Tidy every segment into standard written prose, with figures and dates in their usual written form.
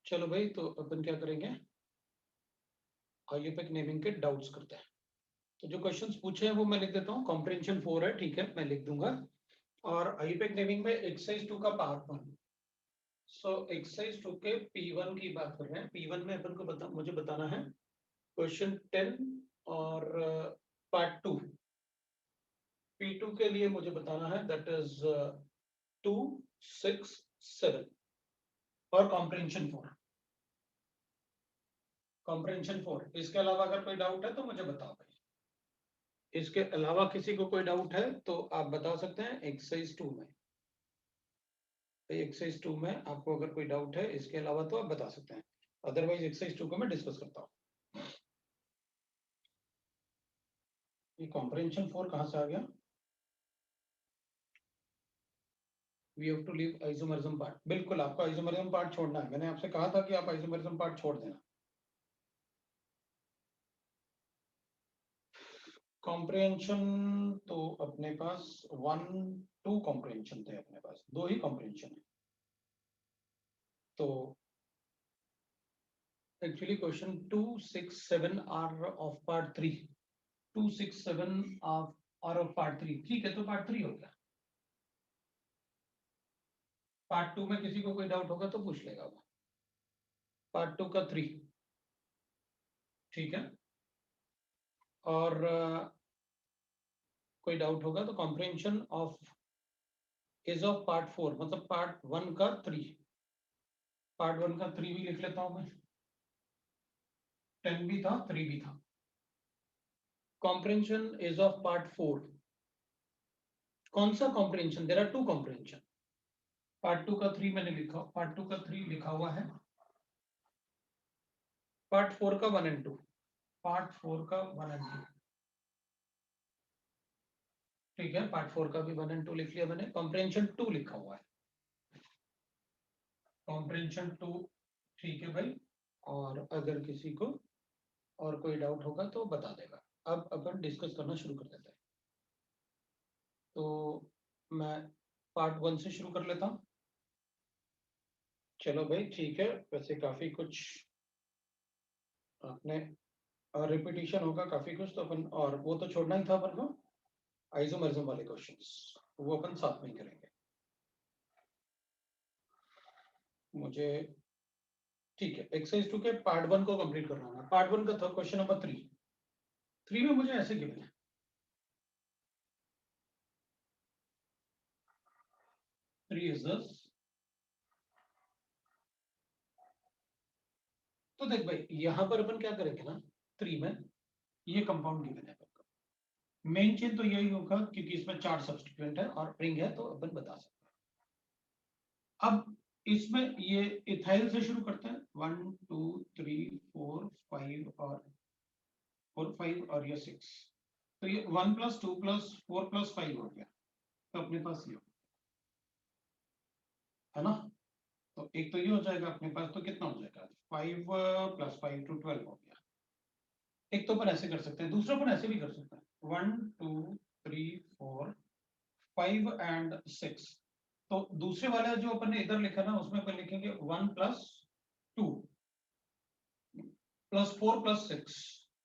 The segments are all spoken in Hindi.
चलो भाई, तो अपन क्या करेंगे, आइए नेमिंग के डाउट्स करते हैं। तो जो क्वेश्चंस पूछे हैं वो मैं लिख देता हूँ। कॉम्प्रिहेंशन 4 है, ठीक है, मैं लिख दूंगा। और आइए नेमिंग में एक्सरसाइज 2 का पार्ट 1। सो एक्सरसाइज 2 के P1 की बात कर रहे हैं। P1 में अपन को मुझे बताना है क्वेश्चन 10 और पार्ट 2। P2 के लिए मुझे बताना है दैट इज 2, 6, 7 और कॉम्प्रिहेंशन 4। कॉम्प्रिहेंशन 4, इसके अलावा अगर कोई डाउट है तो मुझे बताओ भाई। इसके अलावा किसी को कोई डाउट है तो आप बता सकते हैं एक्सरसाइज 2 में। एक्सरसाइज 2 में आपको अगर कोई डाउट है इसके अलावा तो आप बता सकते हैं, अदरवाइज एक्सरसाइज 2 को मैं डिस्कस करता हूँ। ये कॉम्प्रिहेंशन 4 कहाँ से आ गया? We have to leave isomerism part. बिल्कुल, आपको आइसोमरिज्म पार्ट छोड़ना है। मैंने आपसे कहा था कि आप आइसोमरिज्म पार्ट छोड़ देना। कॉम्प्रिहेंशन तो अपने पास 1, 2 कॉम्प्रिहेंशन थे, अपने पास 2 ही कॉम्प्रिहेंशन है। तो actually question 2, 6, 7 are of part 3। 2, 6, 7 are of part 3, ठीक है, तो पार्ट 3 हो गया। पार्ट 2 में किसी को कोई डाउट होगा तो पूछ लेगा वो। पार्ट 2 का 3, ठीक है। और कोई डाउट होगा तो comprehension of is of part 4, मतलब पार्ट 1 का 3। पार्ट 1 का 3 भी लिख लेता हूं मैं। 10 भी था, 3 भी था। Comprehension is of part 4। कौन सा comprehension? There are 2 comprehension. Part 2 का 3 मैंने लिखा, पार्ट 2 का 3 लिखा हुआ है। पार्ट 4 का 1 एंड 2। पार्ट 4 का 1 एंड 2, ठीक है। पार्ट 4 का भी 1 एंड 2 लिख लिया मैंने। कॉम्प्रिहेंशन 2 लिखा हुआ है। कॉम्प्रिहेंशन 2, ठीक है भाई। और अगर किसी को और कोई डाउट होगा तो बता देगा। अब अपन डिस्कस करना शुरू कर देते हैं। तो मैं पार्ट 1 से शुरू कर लेता हूँ। चलो भाई, ठीक है। वैसे काफी कुछ आपने रिपीटिशन होगा काफी कुछ, तो अपन और वो तो छोड़ना ही था अपन को। आइसोमरिज्म वाले क्वेश्चंस वो अपन साथ में ही करेंगे। मुझे, ठीक है, एक्सरसाइज 2 के पार्ट 1 को कंप्लीट करना है। पार्ट 1 का था क्वेश्चन नंबर 3 में मुझे ऐसे गिवन है। 3 इज दिस। तो देख भाई, यहां पर अपन क्या करेंगे ना, 3 में ये कंपाउंड गिवन है। मेन चीज तो यही होगा क्योंकि इसमें 4 सब्स्टिट्यूएंट है और रिंग है, तो अपन बता सकते हैं। अब इसमें ये इथाइल से शुरू करते हैं। 1, 2, 3, 4, 5 और 5 और ये 6। तो ये 1 + 2 + 4 + 5 हो गया। तो अपने पास ये है ना। तो एक तो ये हो जाएगा अपने पास। तो कितना हो जाएगा? 5 + 5 to 12 हो गया। एक तो अपन ऐसे कर सकते हैं, दूसरा अपन ऐसे भी कर सकते हैं। 1, 2, 3, 4, 5 एंड 6। तो दूसरे वाला जो अपन ने इधर लिखा ना, उसमें अपन लिखेंगे 1 + 2 + 4 + 6,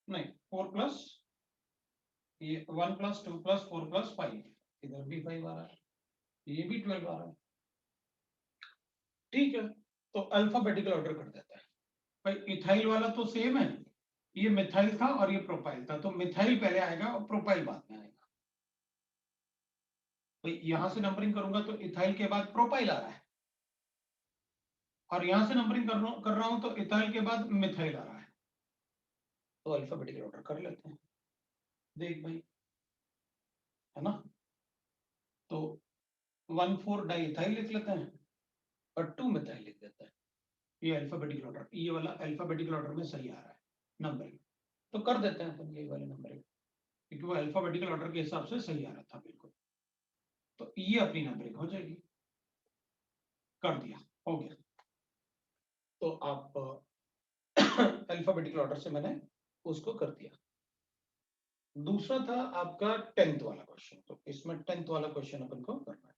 नहीं 4 प्लस ये 1 + 2 + 4 + 5। इधर भी 5 आ रहा है, ये भी 12 आ रहा है, ठीक है। तो अल्फाबेटिकल ऑर्डर कर देता है भाई। इथाइल वाला तो सेम है, ये मिथाइल था और ये प्रोपाइल था, तो मिथाइल पहले आएगा और प्रोपाइल बाद में आएगा। भाई यहां से नंबरिंग करूंगा तो इथाइल के बाद प्रोपाइल आ रहा है, और यहां से नंबरिंग कर रहा हूं तो इथाइल के बाद मिथाइल आ रहा है। तो अल्फाबेटिकल ऑर्डर कर लेते हैं। देख भाई, है ना। तो 1, 4 डाइथाइल लिख लेते हैं और 2 मिथाइल लिख देते हैं। ये अल्फाबेटिकल ऑर्डर, ये वाला अल्फाबेटिकल ऑर्डर में सही आ रहा है नंबरिंग। तो कर देते हैं अपन ये वाले नंबरिंग, क्योंकि वो अल्फाबेटिकल ऑर्डर के हिसाब से सही आ रहा था बिल्कुल। तो ये अपनी नंबरिंग हो जाएगी। कर दिया, हो गया। तो आप अल्फाबेटिकल ऑर्डर से मैंने उसको कर दिया। दूसरा था आपका 10th वाला क्वेश्चन। तो इसमें 10th वाला क्वेश्चन अपन को करना है।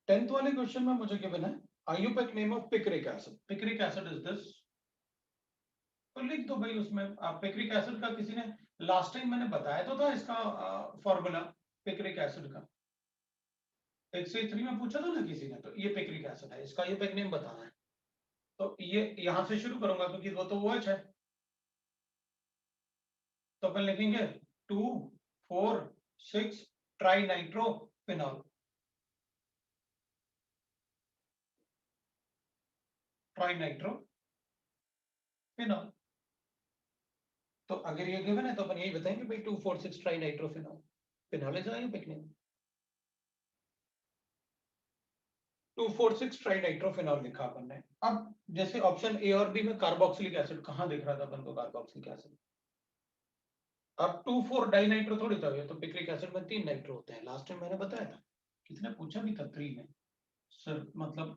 10th वाले क्वेश्चन में मुझे गिवन है IUPAC name of picric acid, picric acid is this, तो लिख दो भाई उसमें। पिक्रिक एसिड का किसी ने लास्ट टाइम मैंने बताया तो था इसका फॉर्मूला पिक्रिक एसिड का, 103 में पूछा था ना किसी ने, तो ये पिक्रिक एसिड है, इसका IUPAC नेम बताना है। तो ये यहां से शुरू करूंगा क्योंकि वो तो OH है, तो अपन लिखेंगे 2,4,6 ट्राई नाइट्रोफिनॉल, ट्राई नाइट्रोफिनॉल। तो अगर ये गिवन है तो अपन यही बताएंगे भाई 2,4,6 try nitrophenol, phenol is IUPAC name. 2,4,6 try nitrophenol लिखा अपन ने। अब जैसे ऑप्शन ए और बी में कार्बोक्सिलिक एसिड कहां दिख रहा था अपन को, कार्बोक्सिलिक एसिड। अब 2,4 डाई नाइट्रो थोड़ी था, ये तो पिक्रिक एसिड में 3 नाइट्रो होते हैं, लास्ट टाइम मैंने बताया था, किसने पूछा भी था 3 में सर, मतलब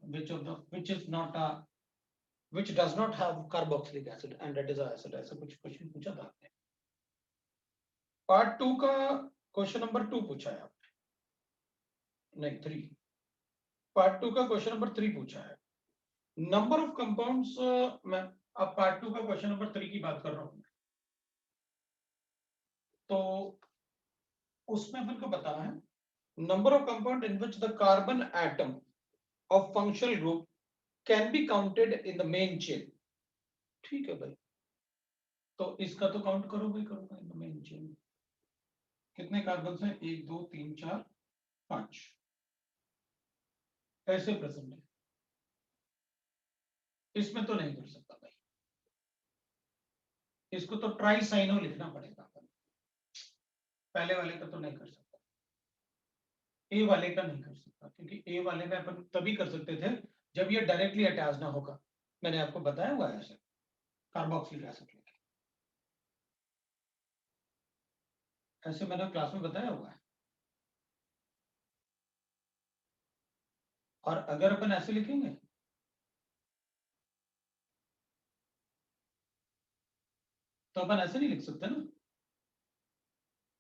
which is not a which does not have carboxylic acid and that is a acid, ऐसा कुछ क्वेश्चन पूछा था आपने। पार्ट 2 का क्वेश्चन नंबर 2 पूछा है आपने, नहीं 3, पार्ट 2 का क्वेश्चन नंबर 3 पूछा है। नंबर ऑफ कंपाउंड्स, मैं अब पार्ट 2 का क्वेश्चन नंबर 3 की बात कर रहा हूं, तो उसमें अपन को बताना है number of compound in which the carbon atom of functional group can be counted in the main chain. ठीक है भाई, तो इसका तो काउंट करो भाई, करो इन द मेन चेन, कितने कार्बन हैं, 1 2 3 4 5 ऐसे प्रेजेंट है, इसमें तो नहीं कर सकता भाई, इसको तो ट्राइसाइनो लिखना पड़ेगा, पहले वाले का तो नहीं कर सकता, ए वाले का नहीं कर सकता, क्योंकि ए वाले में अपन तभी कर सकते थे जब ये डायरेक्टली अटैच ना होगा, मैंने आपको बताया हुआ है ऐसे, कार्बोक्सिलिक एसिड लेके, ऐसे मैंने क्लास में बताया हुआ है। और अगर अपन ऐसे लिखेंगे तो अपन ऐसे नहीं लिख सकते ना,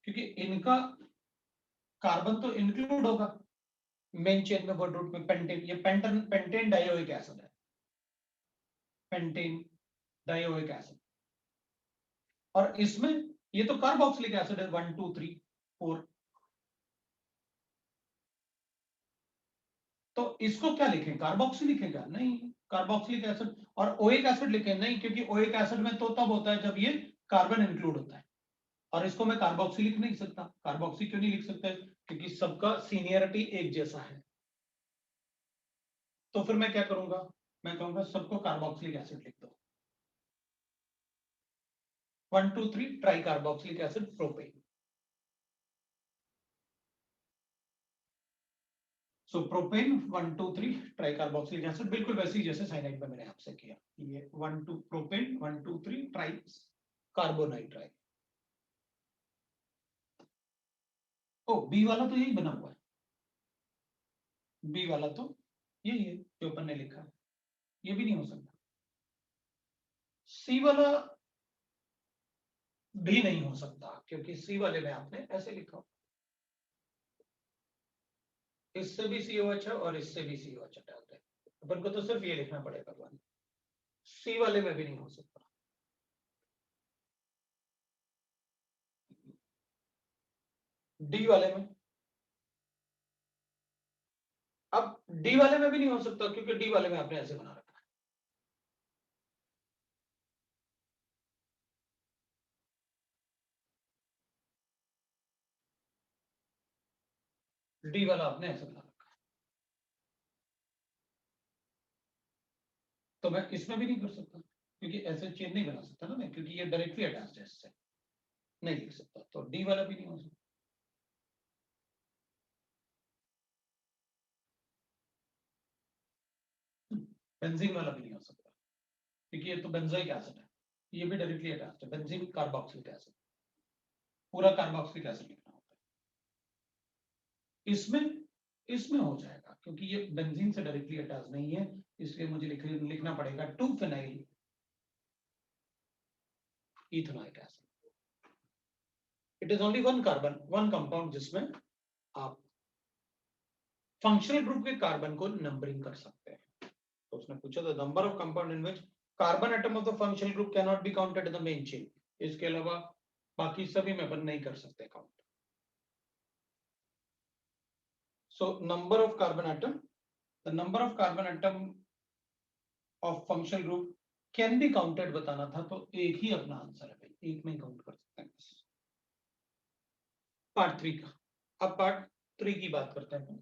क्योंकि इनका कार्बन तो इंक्लूड होगा मेन चेन में, वर्ड रूट में पेंटेन, ये पेंटेन डाइओइक एसिड है, पेंटेन डाइओइक एसिड, और इसमें ये तो कार्बोक्सिलिक एसिड है 1 2 3 4, तो इसको क्या लिखें, कार्बोक्सी लिखेगा नहीं, कार्बोक्सिलिक एसिड, और ओइक एसिड लिखें नहीं, क्योंकि ओइक एसिड में तो तब होता है जब ये कार्बन इंक्लूड होता है, और इसको मैं कार्बोक्सी लिख नहीं सकता। कार्बोक्सी क्यों नहीं लिख सकता, क्योंकि सबका सीनियरिटी एक जैसा है, तो फिर मैं क्या करूंगा, मैं कहूंगा सबको कार्बोक्सिलिक एसिड लिख दो, 1 2 3 ट्राई कार्बोक्सिलिक एसिड प्रोपेन। सो प्रोपेन 1 2 3 ट्राई कार्बोक्सिलिक एसिड, बिल्कुल वैसे ही जैसे साइनाइड में मैंने आपसे किया, ये 1 2 प्रोपेन 1 2 3 ट्राई कार्बोनाइट्राइड। ओ बी वाला तो यही बना हुआ है, बी वाला तो यही है जो अपन ने लिखा है, ये भी नहीं हो सकता। सी वाला भी नहीं हो सकता, क्योंकि सी वाले में आपने ऐसे लिखा, इससे भी COH है और इससे भी COH हटाते हैं, अपन को तो सिर्फ ये लिखना पड़ेगा, वन सी वाले में भी नहीं हो सकता। डी वाले में, अब डी वाले में भी नहीं हो सकता, क्योंकि डी वाले में आपने ऐसे बना रखा है, डी वाला आपने ऐसे बना रखा है, तो मैं इसमें भी नहीं कर सकता, क्योंकि ऐसे चेन नहीं बना सकता ना मैं, क्योंकि ये डायरेक्टली अटैच्ड है इससे, नहीं लिख सकता, तो डी वाला भी नहीं हो सकता। बेंजीन वाला भी नहीं हो सकता, क्योंकि ये तो बेंजोइक एसिड है, ये भी डायरेक्टली अटैच्ड है, बेंजीन कार्बोक्सिलिक एसिड, पूरा कार्बोक्सिलिक एसिड लिखना होता है। इसमें इसमें हो जाएगा, क्योंकि ये बेंजीन से डायरेक्टली अटैच नहीं है, इसलिए मुझे लिखना पड़ेगा 2 phenyl ethanoic acid. It is only one carbon, one compound जिसमें आप फंक्शनल ग्रुप के कार्बन को नंबरिंग कर सकते हैं। तो उसने पूछा था number of compound in which carbon atom of the functional group can not be counted in the main chain, इसके अलावा बाकी सभी में अपन नहीं कर सकते count. So number of carbon atom, the number of carbon atom of functional group can be counted बताना था, तो एक ही अपना आंसर है भाई, एक में काउंट कर सकते हैं। पार्ट 3 का, अब पार्ट 3 की बात करते हैं।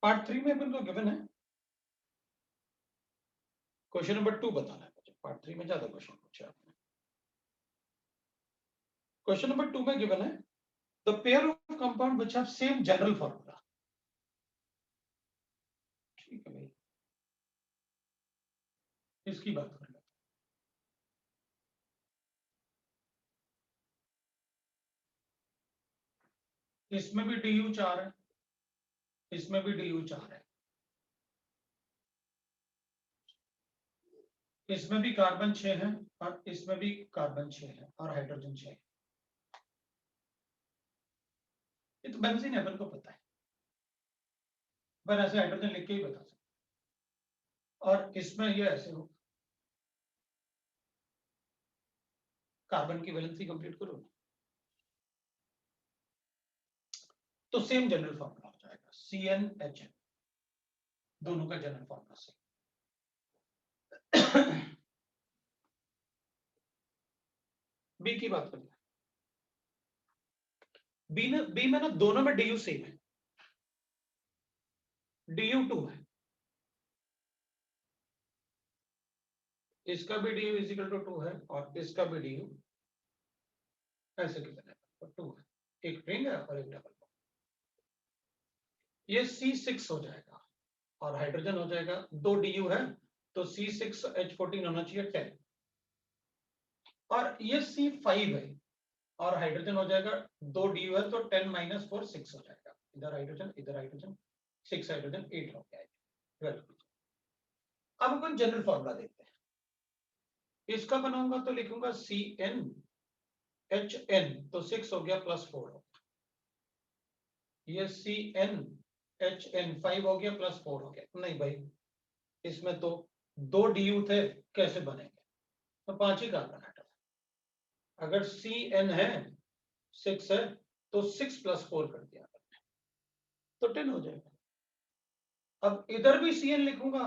पार्ट 3 में अपन को गिवन है क्वेश्चन नंबर 2 बताना है मुझे। पार्ट 3 में ज्यादा क्वेश्चन पूछे आपने। क्वेश्चन नंबर 2 में गिवन है the pair of compound which have same general formula. ठीक है भाई, इसकी बात कर लेते हैं। इसमें भी DU 4 है, इसमें भी DU 4 है, इसमें भी कार्बन 6 है और इसमें भी कार्बन 6 है और हाइड्रोजन 6 है। ये तो बेंजीन अपन को पता है, पर ऐसे हाइड्रोजन लिख के ही बता सकते। और इसमें ये ऐसे हो, कार्बन की वैलेंसी कंप्लीट करो ना, तो सेम जनरल फॉर्मूला हो जाएगा CnHn, दोनों का जनरल फॉर्मूला सेम। बी की बात करते हैं। बी में ना दोनों में DU सेम है, DU 2 है, इसका भी DU इज इक्वल टू 2 है और इसका भी DU ऐसे कितना है 2 है, एक रिंग है और एक डबल बॉन्ड। ये C6 हो जाएगा और हाइड्रोजन हो जाएगा, 2 DU है तो C6H14 होना चाहिए 10, और ये C5 है और हाइड्रोजन हो जाएगा, 2 DU है तो 10 - 4 6 हो जाएगा, इधर हाइड्रोजन 6 हाइड्रोजन 8 हो गया। 12। अब अपन जनरल फॉर्मूला देखते हैं। इसका बनाऊंगा तो लिखूंगा CnHn, तो 6 हो गया प्लस 4 हो गया, ये CnHn 5 हो गया प्लस 4 हो गया। नहीं भाई, इसमें तो 2 DU थे, कैसे बनेंगे, तो 5 ही कार्बन एटम। अगर Cn है 6 है तो 6 + 4 कर दिया तो 10 हो जाएगा। अब इधर भी Cn लिखूंगा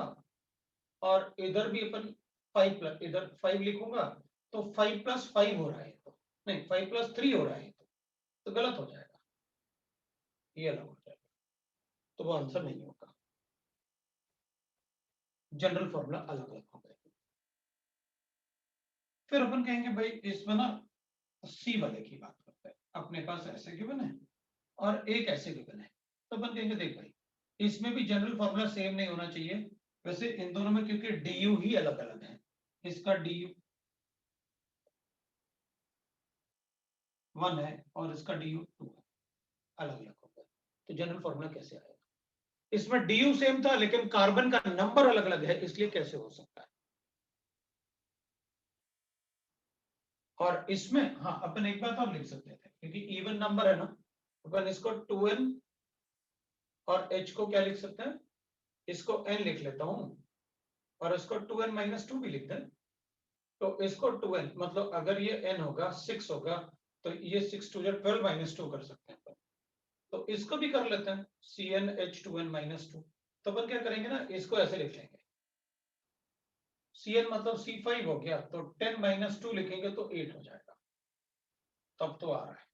और इधर भी अपन 5 प्लस, इधर 5 लिखूंगा तो 5 + 5 हो रहा है, तो नहीं 5 + 3 हो रहा है, तो गलत हो जाएगा, ये अलग हो जाएगा, तो वो आंसर नहीं होगा। जनरल फॉर्मूला अलग अलग हो गए। फिर अपन कहेंगे भाई इसमें ना C वाले की बात करते हैं। अपने पास ऐसे गिवन है और एक ऐसे गिवन है, तो अपन कहेंगे देख भाई इसमें भी जनरल फॉर्मूला सेम नहीं होना चाहिए। वैसे इन दोनों में क्योंकि DU ही अलग अलग है, इसका DU 1 है और इसका DU 2 है, अलग अलग होगा, तो जनरल फॉर्मूला कैसे आएगा। इसमें DU सेम था लेकिन कार्बन का नंबर अलग अलग है, इसलिए कैसे हो सकता है। और इसमें हाँ अपन एक बात और लिख सकते थे, क्योंकि इवन नंबर है ना, अपन इसको 2n और h को क्या लिख सकते हैं, इसको n लिख लेता हूं और इसको 2n - 2 भी लिखते हैं। तो इसको 2n मतलब अगर ये n होगा 6 होगा तो ये 6 2 12 - 2 कर सकते हैं अपन। तो इसको भी कर लेते हैं CnH2n - 2। तो अपन क्या करेंगे ना, इसको ऐसे लिख लेंगे, Cn मतलब C5 हो गया तो 10 - 2 लिखेंगे तो 8 हो जाएगा। तब तो आ रहा है,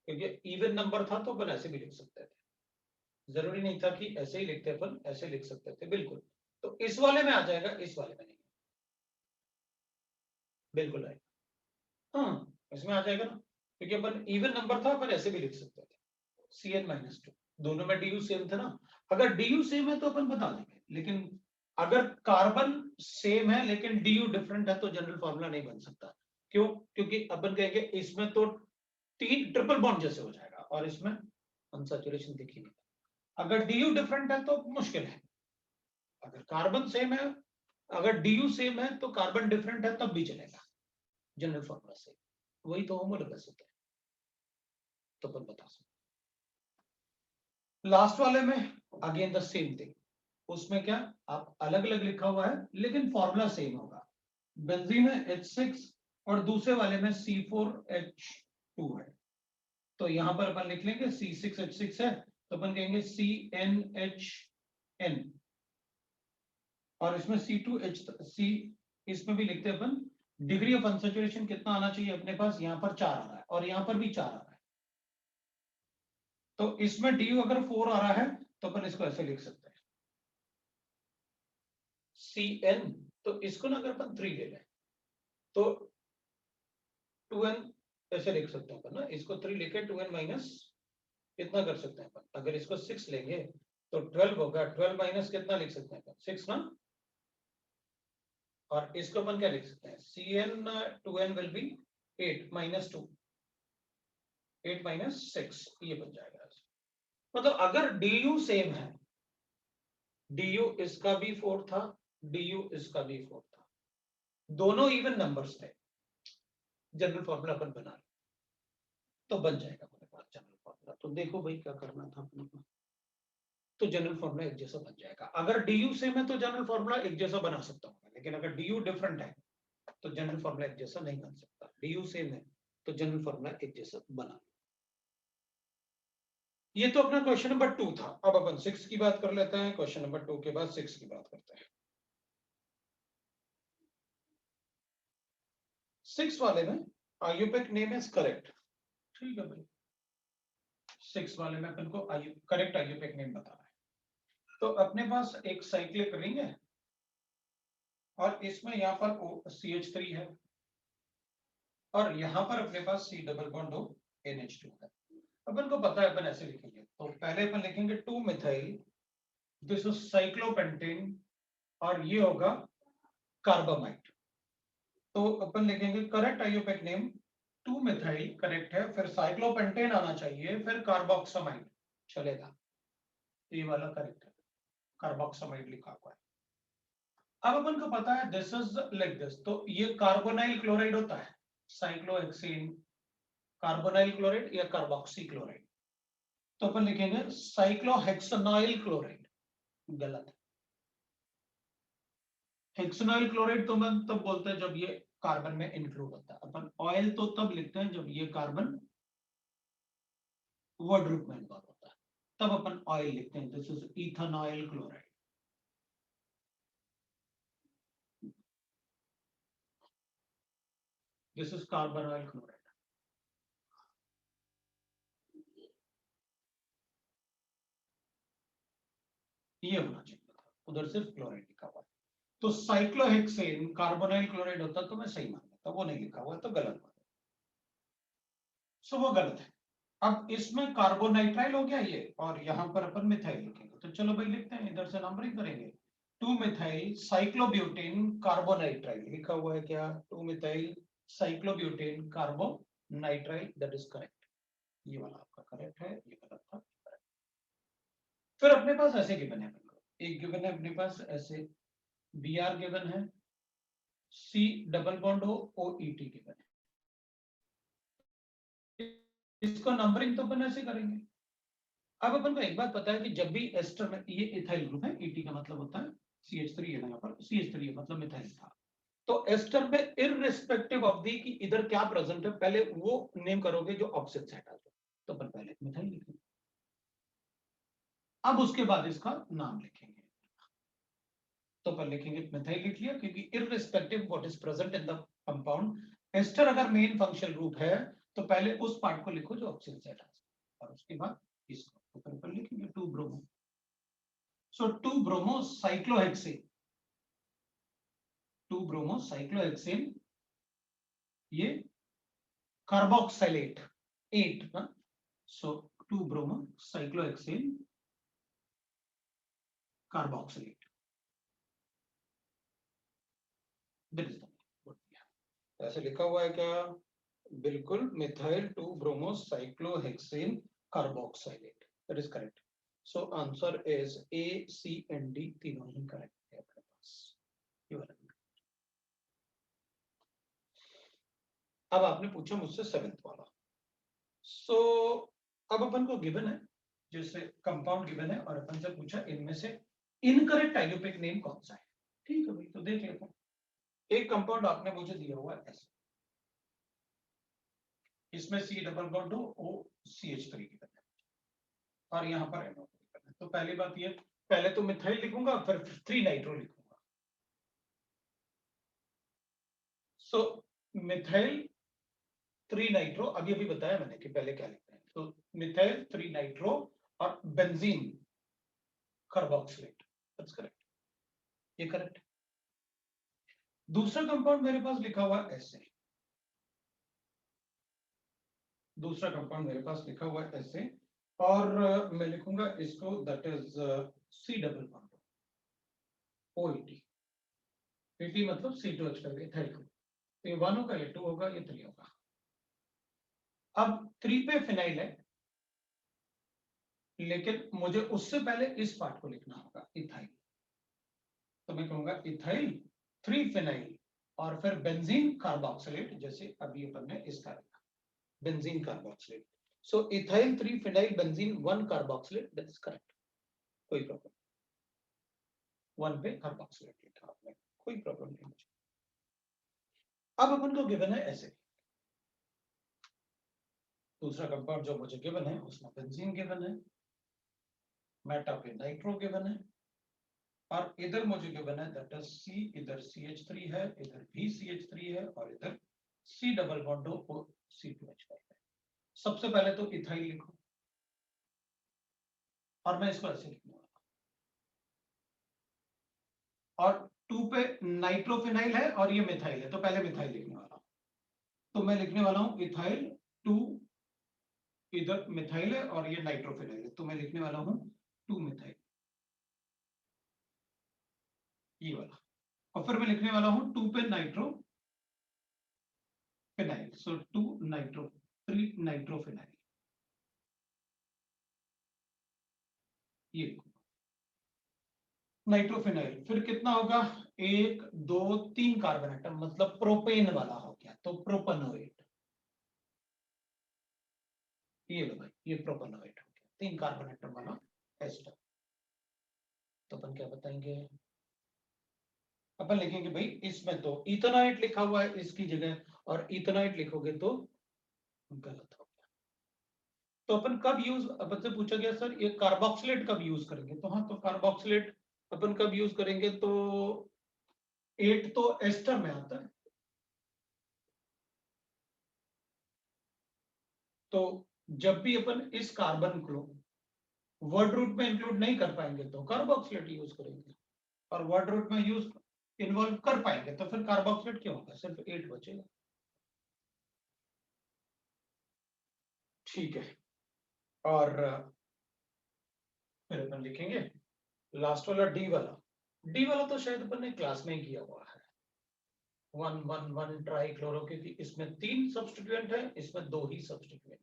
क्योंकि इवन नंबर था तो अपन ऐसे भी लिख सकते थे, जरूरी नहीं था कि ऐसे ही लिखते, अपन ऐसे लिख सकते थे बिल्कुल। तो इस वाले में आ जाएगा, इस वाले में नहीं, बिल्कुल आएगा। हाँ इसमें आ जाएगा ना, क्योंकि अपन इवन नंबर था अपन ऐसे भी लिख सकते थे Cn - 2, दोनों में DU सेम था ना। अगर DU सेम है तो अपन बता देंगे, लेकिन अगर कार्बन सेम है लेकिन DU डिफरेंट है तो जनरल फॉर्मूला नहीं बन सकता। क्यों, क्योंकि अपन कहेंगे इसमें तो 3 ट्रिपल बॉन्ड जैसे हो जाएगा और इसमें अनसैचुरेशन दिख ही नहीं। अगर DU डिफरेंट है तो मुश्किल है, अगर कार्बन सेम है, अगर DU सेम है तो कार्बन डिफरेंट है तब भी चलेगा, जनरल फॉर्मूला से। वही तो होमोलॉगस होता है, तो अपन बता सकते। लास्ट वाले में अगेन द सेम थिंग, उसमें क्या आप अलग अलग लिखा हुआ है लेकिन फॉर्मूला सेम होगा। बेंजीन है H6 और दूसरे वाले में C4H2 है, तो यहां पर अपन लिख लेंगे C6H6 है तो अपन कहेंगे CnHn, और इसमें C2H, इसमें भी लिखते हैं अपन डिग्री ऑफ अनसैचुरेशन कितना आना चाहिए अपने पास, यहां पर 4 आ रहा है और यहां पर भी 4 आ रहा है, तो इसमें DU अगर 4 आ रहा है तो अपन इसको ऐसे लिख सकते हैं Cn, तो इसको ना अगर अपन 3 ले लें तो 2n ऐसे लिख सकते हैं अपन ना, इसको 3 लेके 2n माइनस कितना कर सकते हैं अपन, अगर इसको 6 लेंगे तो 12 होगा, 12 माइनस कितना लिख सकते हैं अपन 6 ना, और इसको अपन क्या लिख सकते हैं Cn 2n will be 8 minus 2, 8 minus 6, ये बन जाएगा। मतलब अगर du सेम है, du इसका भी 4 था, du इसका भी 4 था, दोनों इवन नंबर्स थे, जनरल फॉर्मूला अपन बना तो बन जाएगा अपने पास जनरल फॉर्मूला। तो देखो भाई क्या करना था अपने को, तो जनरल फॉर्मूला एक जैसा बन जाएगा। अगर du सेम है तो जनरल फॉर्मूला एक जैसा बना सकता हूँ, लेकिन अगर du डिफरेंट है तो जनरल फॉर्मूला एक जैसा नहीं बन सकता। du सेम है तो जनरल फॉर्मूला एक जैसा बना। ये तो अपना क्वेश्चन नंबर 2 था। अब अपन 6 की बात कर लेते हैं, क्वेश्चन नंबर 2 के बाद 6 की बात करते हैं। 6 वाले में आयुपेक नेम इज करेक्ट, ठीक है भाई, 6 वाले में अपन को करेक्ट आयुपेक नेम बताना है। तो अपने पास एक साइक्लिक रिंग है और इसमें यहाँ पर CH3 है और यहाँ पर अपने पास C डबल बॉन्ड NH2 है। अपन को पता है अपन ऐसे लिखेंगे, तो पहले अपन लिखेंगे 2 मिथाइल, दिस इज साइक्लोपेंटेन, और ये होगा कार्बामाइड। तो अपन लिखेंगे correct IUPAC name 2 methyl, correct है, फिर साइक्लोपेंटेन आना चाहिए, फिर कार्बोक्सामाइड चलेगा, ये वाला करेक्ट है, कार्बोक्सामाइड लिखा हुआ है। अब अपन को पता है दिस इज लाइक दिस, तो ये कार्बोनाइल क्लोराइड होता है, साइक्लोहेक्सेन कार्बोनाइल क्लोराइड या कार्बोक्सी क्लोराइड, तो अपन लिखेंगे साइक्लोहेक्सेनॉइल क्लोराइड, गलत है। हेक्सेनॉइल क्लोराइड तो अपन तब बोलते हैं जब ये कार्बन में इंक्लूड होता है, अपन ऑयल तो तब लिखते हैं जब ये कार्बन वर्ड रूप में इन्वॉल्व होता है, तब अपन ऑयल लिखते हैं, this is ethanoyl chloride. This is carbonyl chloride. ये होना चाहिए था, उधर सिर्फ क्लोराइड लिखा हुआ है, तो साइक्लोहेक्सेन कार्बोनाइल क्लोराइड होता तो मैं सही मान लेता, वो नहीं लिखा हुआ तो गलत मान, सो वो गलत है। अब इसमें कार्बोनाइट्राइल हो गया ये, और यहाँ पर अपन मिथाइल लिखेंगे, तो चलो भाई लिखते हैं, इधर से नंबरिंग करेंगे। 2 मिथाइल साइक्लोब्यूटेन कार्बोनाइट्राइल लिखा हुआ है क्या, 2 methyl cyclobutane carbonitrile, that is correct, ये वाला आपका करेक्ट है, ये गलत था। फिर अपने पास ऐसे गिवन है, एक गिवन है अपने पास ऐसे, Br गिवन है, C double bond OET given है, इसको नंबरिंग तो अपन ऐसे करेंगे। अब अपन को एक बात पता है कि जब भी एस्टर में, ये इथाइल ग्रुप है, ET का मतलब होता है CH3 है, यहाँ पर CH3 है मतलब मिथाइल था, तो एस्टर में इररिस्पेक्टिव ऑफ दी कि इधर क्या प्रेजेंट है, पहले वो नेम करोगे जो ऑपोजिट साइड आता है, तो अपन पहले मिथाइल लिखेंगे, अब उसके बाद इसका नाम लिखेंगे, तो अपन लिखेंगे मिथाइल लिख लिया, क्योंकि irrespective what is present in the compound, ester अगर मेन फंक्शनल ग्रुप है तो पहले उस पार्ट को लिखो जो ऑपोजिट साइड आता है, और उसके बाद इसको तो अपन लिखेंगे 2 bromo, so 2 bromo cyclohexane, 2 bromo cyclohexane, ये कार्बोक्सिलेट 8 ना, so 2 bromo cyclohexane carboxylate, that is the, ऐसे लिखा हुआ है क्या, बिल्कुल methyl 2 bromo cyclohexane carboxylate, that is correct. So answer is A, C and D तीनों ही करेक्ट है अपने पास, ये वाला। अब आपने पूछा मुझसे 7th वाला, सो अब अपन को गिवन है जैसे कंपाउंड गिवन है और अपन से पूछा इनमें से इनकरेक्ट आइयूपीएक नेम कौन सा है। ठीक है भाई, तो देख लेते हैं। एक कंपाउंड आपने मुझे दिया हुआ है ऐसे, इसमें सी डबल बॉन्ड हो ओ CH3 गिवन है और यहाँ पर NO गिवन है। तो पहली बात ये, पहले तो मिथाइल लिखूंगा फिर 3 नाइट्रो लिखूंगा। सो मिथाइल 3 नाइट्रो, अभी अभी बताया मैंने कि पहले क्या लिखते हैं। तो मिथाइल 3 नाइट्रो और बेंजीन कार्बोक्सिलेट, दैट्स करेक्ट, ये करेक्ट। दूसरा कंपाउंड मेरे पास लिखा हुआ है ऐसे, दूसरा कंपाउंड मेरे पास लिखा हुआ है ऐसे, और मैं लिखूंगा इसको that is C double bond OET। ET मतलब C2H करके इथाइल। तो ये 1 होगा, ये 2 होगा, ये 3 होगा। अब 3 पे फिनाइल है, लेकिन मुझे उससे पहले इस पार्ट को लिखना होगा इथाइल। तो मैं कहूंगा इथाइल 3 फिनाइल और फिर बेंजीन कार्बोक्सिलेट, जैसे अभी अपन ने इसका लिखा benzene carboxylate. So ethyl 3 phenyl benzene 1 carboxylate, that is correct, कोई प्रॉब्लम। 1 पे कार्बोक्सिलेट लिखा आपने, कोई प्रॉब्लम नहीं मुझे। अब अपन को गिवन है ऐसे, दूसरा कंपाउंड जो मुझे गिवन है उसमें बेंजीन गिवन है, मेटा पे नाइट्रो गिवन है, और इधर मुझे गिवन है दैट इज C, इधर CH3 है, इधर भी CH3 है और इधर C double bond O C2H5 है। सबसे पहले तो इथाइल लिखो और मैं इसको ऐसे लिखूंगा, और 2 पे नाइट्रोफिनाइल है और ये मिथाइल है, तो पहले मिथाइल लिखने वाला हूं। तो मैं लिखने वाला हूं इथाइल 2, इधर मिथाइल है और ये नाइट्रोफिनाइल है, तो मैं लिखने वाला हूं 2 मिथाइल, ये वाला। और फिर मैं लिखने वाला हूं 2 पे नाइट्रो फिनाइल, सो 2 नाइट्रो 3 नाइट्रोफिनाइल, ये नाइट्रोफिनाइल। फिर कितना होगा, 1 2 3 कार्बन एटम, मतलब प्रोपेन वाला हो गया, तो प्रोपनोएट। ये लो भाई, ये प्रोपनोएट हो गया, 3 कार्बन एटम वाला एस्टर। तो अपन क्या बताएंगे, अपन लिखेंगे भाई इसमें तो इथेनॉइट लिखा हुआ है इसकी जगह, और इथेनॉइट लिखोगे तो गलत हो गया। तो अपन कब यूज, अपन से पूछा गया सर ये कार्बोक्सिलेट कब यूज करेंगे, तो हाँ, तो कार्बोक्सिलेट अपन कब यूज करेंगे, तो 8 तो एस्टर में आता है, तो जब भी अपन इस कार्बन को वर्ड रूट में इंक्लूड नहीं कर पाएंगे तो कार्बोक्सिलेट यूज करेंगे, और वर्ड रूट में यूज इन्वॉल्व कर पाएंगे तो फिर कार्बोक्सिलेट क्यों होगा, सिर्फ 8 बचेगा। ठीक है, और फिर अपन लिखेंगे लास्ट वाला डी वाला। डी वाला तो शायद अपन ने क्लास में ही किया हुआ है, 1 1 1 ट्राई क्लोरो, क्योंकि इसमें 3 सब्स्टिट्यूएंट है, इसमें 2 ही सब्स्टिट्यूएंट,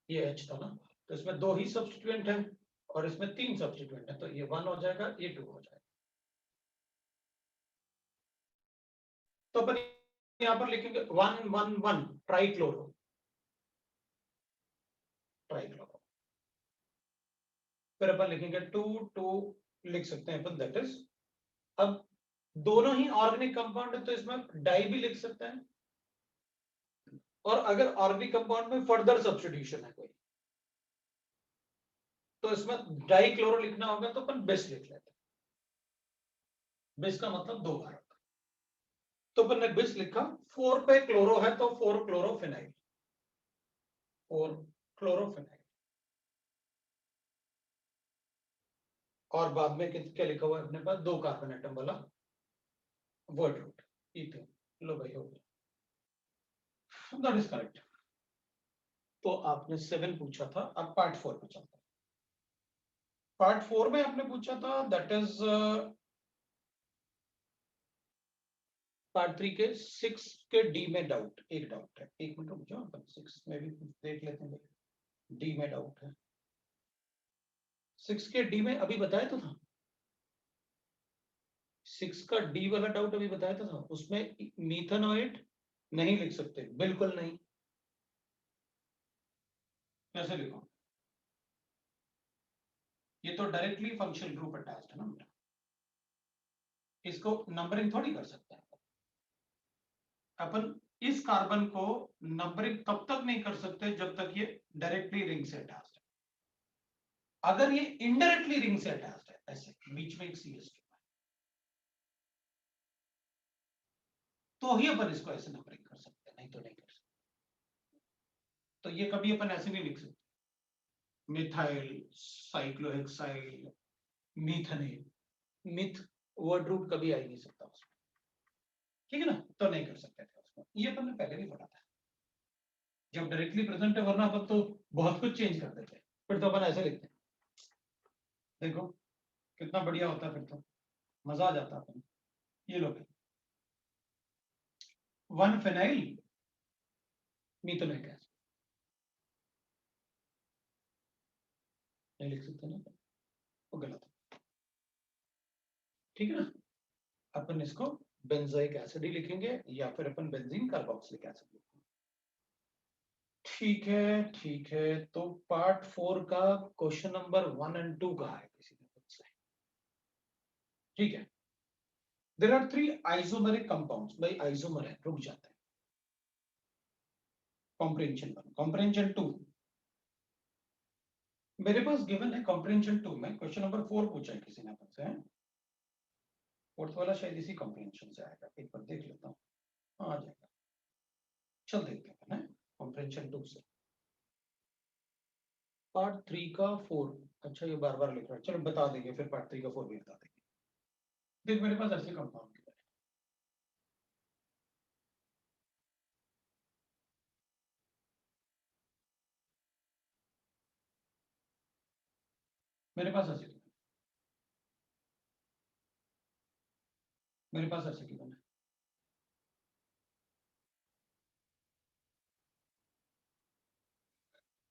ये H था ना, तो इसमें 2 ही सब्स्टिट्यूएंट है और इसमें 3 सब्स्टिट्यूएंट है, तो ये 1 हो जाएगा, ये 2 हो जाएगा। तो अपन यहां पर लिखेंगे 1 1 1 ट्राई क्लोरो, ट्राई क्लोरो। फिर अपन लिखेंगे 2 2 लिख सकते हैं अपन, दैट इज, अब दोनों ही ऑर्गेनिक कंपाउंड है तो इसमें डाई भी लिख सकते हैं, और अगर ऑर्गेनिक कंपाउंड में फर्दर सब्स्टिट्यूशन है कोई, तो इसमें डाई क्लोरो लिखना होगा, तो अपन बिस लिख लेते हैं। बिस का मतलब 2 बार, तो अपन ने बिस लिखा, 4 पे क्लोरो है तो 4 क्लोरोफिनाइल, 4 क्लोरोफिनाइल, और बाद में क्या लिखा हुआ है अपने पास, 2 कार्बन एटम वाला वर्ड रूट इथेन। लो भाई, हो गया, दैट इज करेक्ट। तो आपने 7 पूछा था, अब पार्ट 4 पे चलते हैं। पार्ट 4 में आपने पूछा था दैट इज पार्ट 3 के 6 के डी में डाउट, एक डाउट है, एक मिनट रुक जाओ, अपन 6 में भी देख लेते हैं, डी में डाउट है। 6 के डी में अभी बताया तो था, 6 का डी वाला डाउट अभी बताया था, उसमें मीथेनॉइड नहीं लिख सकते, बिल्कुल नहीं। कैसे लिखो? ये तो डायरेक्टली फंक्शनल ग्रुप अटैच्ड है ना मेरा, इसको नंबरिंग थोड़ी कर सकते हैं अपन। इस कार्बन को नंबरिंग तब तक नहीं कर सकते जब तक ये डायरेक्टली रिंग से अटैच्ड है। अगर ये इनडायरेक्टली रिंग से अटैच्ड है, ऐसे बीच में एक CH2 है, तो ही अपन इसको ऐसे नंबरिंग कर सकते हैं, नहीं तो नहीं कर सकते। तो ये कभी अपन ऐसे नहीं लिख सकते, methyl cyclohexyl methanal, meth word root कभी आ ही नहीं सकता उसमें, ठीक है ना, तो नहीं कर सकते थे उसको। ये अपन ने पहले भी पढ़ा था जब डायरेक्टली प्रेजेंट है, वरना अपन तो बहुत कुछ चेंज कर देते, फिर तो अपन ऐसे लिखते हैं। देखो कितना बढ़िया होता, फिर तो मजा आ जाता अपन। ये लो 1 फेनाइल मीथेनोइक एसिड, नहीं लिख सकते ना, वो गलत है, ठीक है ना। अपन इसको बेंजोइक एसिड ही लिखेंगे, या फिर अपन बेंजीन कार्बोक्सिलिक एसिड लिखेंगे। ठीक है ठीक है, तो पार्ट 4 का क्वेश्चन नंबर 1 और 2 का है किसी ने पूछा है, ठीक है। देयर आर 3 आइसोमेरिक कंपाउंड्स, भाई आइसोमर है, रुक जाते हैं। कॉम्प्रिहेंशन 1, कॉम्प्रिहेंशन 2 मेरे पास गिवन है। कॉम्प्रिहेंशन 2 में क्वेश्चन नंबर 4 पूछा है किसी ने आपसे, फोर्थ वाला शायद इसी कॉम्प्रिहेंशन से आएगा, एक बार देख लेता हूँ, आ जाएगा, चल देखते हैं ना। कॉम्प्रिहेंशन 2 से पार्ट 3 का 4, अच्छा ये बार बार लिख रहा है, चलो बता देंगे, फिर पार्ट 3 का 4 भी बता देंगे। देख मेरे पास ऐसे कंपाउंड है, मेरे पास ऐसे मेरे पास ऐसे गिवन है,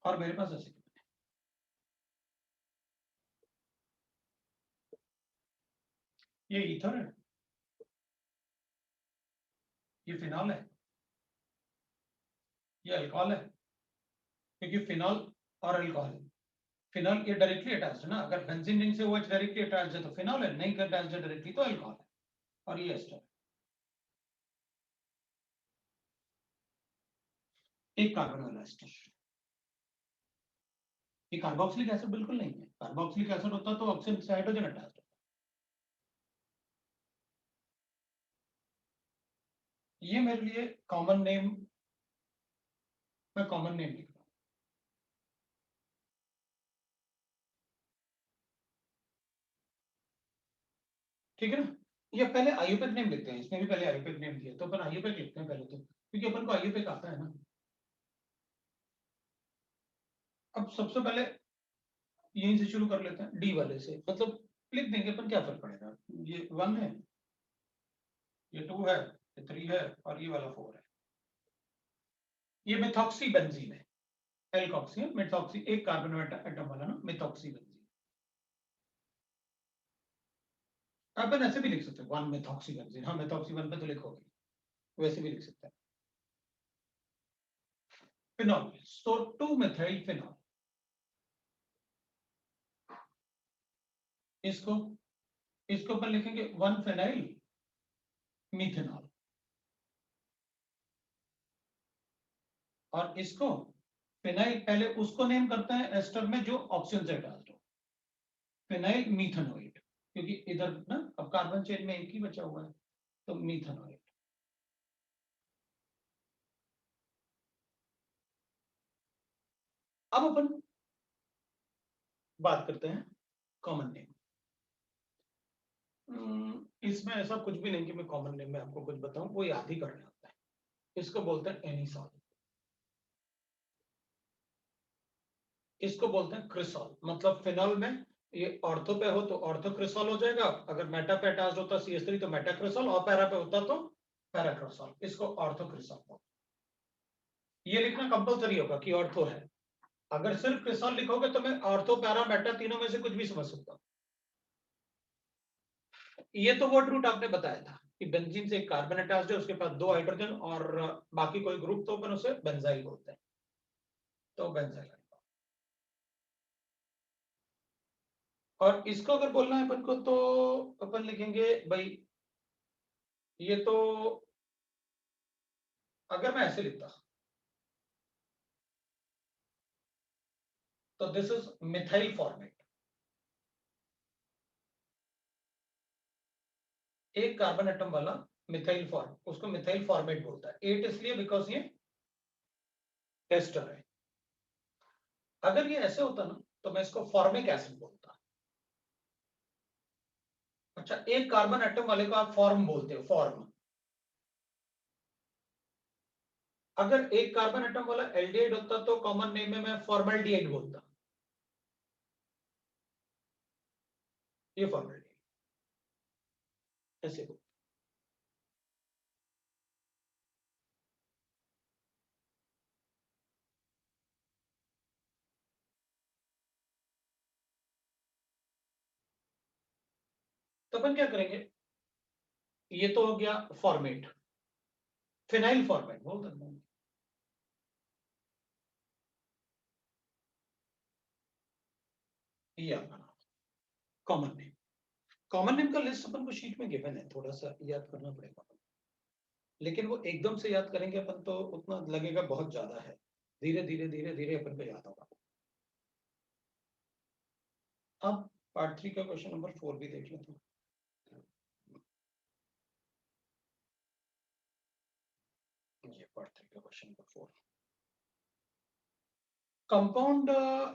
और मेरे पास ऐसे गिवन है। ये ईथर है, ये फिनॉल है, ये अल्कोहल है, क्योंकि फिनॉल और अल्कोहल, फिनॉल ये डायरेक्टली अटैच्ड है ना, अगर बेंजीन रिंग से वो डायरेक्टली अटैच्ड है तो फिनॉल है, नहीं अटैच्ड है डायरेक्टली तो अल्कोहल है, और ये एस्टर है। एक कार्बन वाला एस्टर, ये कार्बोक्सिलिक एसिड बिल्कुल नहीं है। कार्बोक्सिलिक एसिड होता तो ऑक्सीजन से हाइड्रोजन अटैच्ड होता। ये मेरे लिए कॉमन नेम, मैं कॉमन नेम लिख रहा हूँ, ठीक है ना। ये पहले आयुपेक नेम लिखते हैं, इसमें भी पहले आयुपेक नेम दिया, तो अपन आयुपेक लिखते हैं पहले तो, क्योंकि अपन को आयुपेक आता है ना। अब सबसे पहले यहीं से शुरू कर लेते हैं, डी वाले से, मतलब लिख देंगे अपन, क्या फर्क पड़ेगा। ये 1 है, ये 2 है, ये 3 है, और ये वाला 4 है। ये मेथॉक्सी बेंजीन है, एल्कोक्सी मेथॉक्सी, एक कार्बन एटम वाला ना, मेथॉक्सी बेंजीन। अपन ऐसे भी लिख सकते हैं 1 मेथॉक्सी बेंजीन, हाँ मेथॉक्सी 1 पे तो लिखोगे, वैसे भी लिख सकते हैं। फिनॉल, सो 2 मेथाइल फिनॉल, इसको इसको अपन लिखेंगे 1 फेनाइल मीथेनॉल, और इसको फिनाइल, पहले उसको नेम करते हैं एस्टर में जो ऑक्सीजन से अटैच्ड हो, फिनाइल मीथेनोइड, क्योंकि इधर ना अब कार्बन चेन में एक ही बचा हुआ है, तो मीथेनोइड। अब अपन बात करते हैं कॉमन नेम। इसमें ऐसा कुछ भी नहीं कि मैं कॉमन नेम में आपको कुछ बताऊं, वो याद ही करना होता है। इसको बोलते हैं एनिसॉल, इसको बोलते हैं क्रिसॉल, मतलब फिनॉल में ये ऑर्थो पे हो तो ऑर्थो क्रिसॉल हो जाएगा, अगर मेटा पे अटैच्ड होता CH3 तो मेटा क्रिसॉल, और पैरा पे होता तो पैरा क्रिसॉल, इसको ऑर्थो क्रिसॉल। ये लिखना कंपलसरी होगा कि ऑर्थो है, अगर सिर्फ क्रिसॉल लिखोगे तो मैं ऑर्थो पैरा मेटा तीनों में से कुछ भी समझ सकता हूँ। ये तो वर्ड रूट आपने बताया था कि बेंजीन से एक कार्बन अटैच्ड है, उसके पास 2 हाइड्रोजन और बाकी कोई ग्रुप, तो अपन उसे बेंजाइल बोलते हैं, तो बेंजाइल। और इसको अगर बोलना है अपन को तो अपन लिखेंगे भाई, ये तो अगर मैं ऐसे लिखता तो दिस इज मिथाइल फॉर्मेट। एक कार्बन एटम वाला मिथाइल फॉर्म, उसको मिथाइल फॉर्मेट बोलता है। 8 इसलिए बिकॉज ये एस्टर है। अगर ये ऐसे होता ना तो मैं इसको फॉर्मिक एसिड बोलता। अच्छा, एक कार्बन एटम वाले को आप फॉर्म बोलते हो, फॉर्म। अगर एक कार्बन एटम वाला एल्डिहाइड होता तो कॉमन नेम में मैं फॉर्मल्डिहाइड बोलता। ये फॉर्मल्डिहाइड ऐसे बोलता। तो अपन क्या करेंगे, ये तो हो गया फॉर्मेट, फिनाइल फॉर्मेट बोल सकते हैं। ये आपका नाम कॉमन नेम। कॉमन नेम का लिस्ट अपन को शीट में गिवन है, थोड़ा सा याद करना पड़ेगा, लेकिन वो एकदम से याद करेंगे अपन तो उतना लगेगा बहुत ज्यादा है। धीरे धीरे धीरे धीरे अपन को याद होगा। अब पार्ट 3 का क्वेश्चन नंबर 4 भी देख लेते हैं। ये पार्ट 3 का question number 4। compound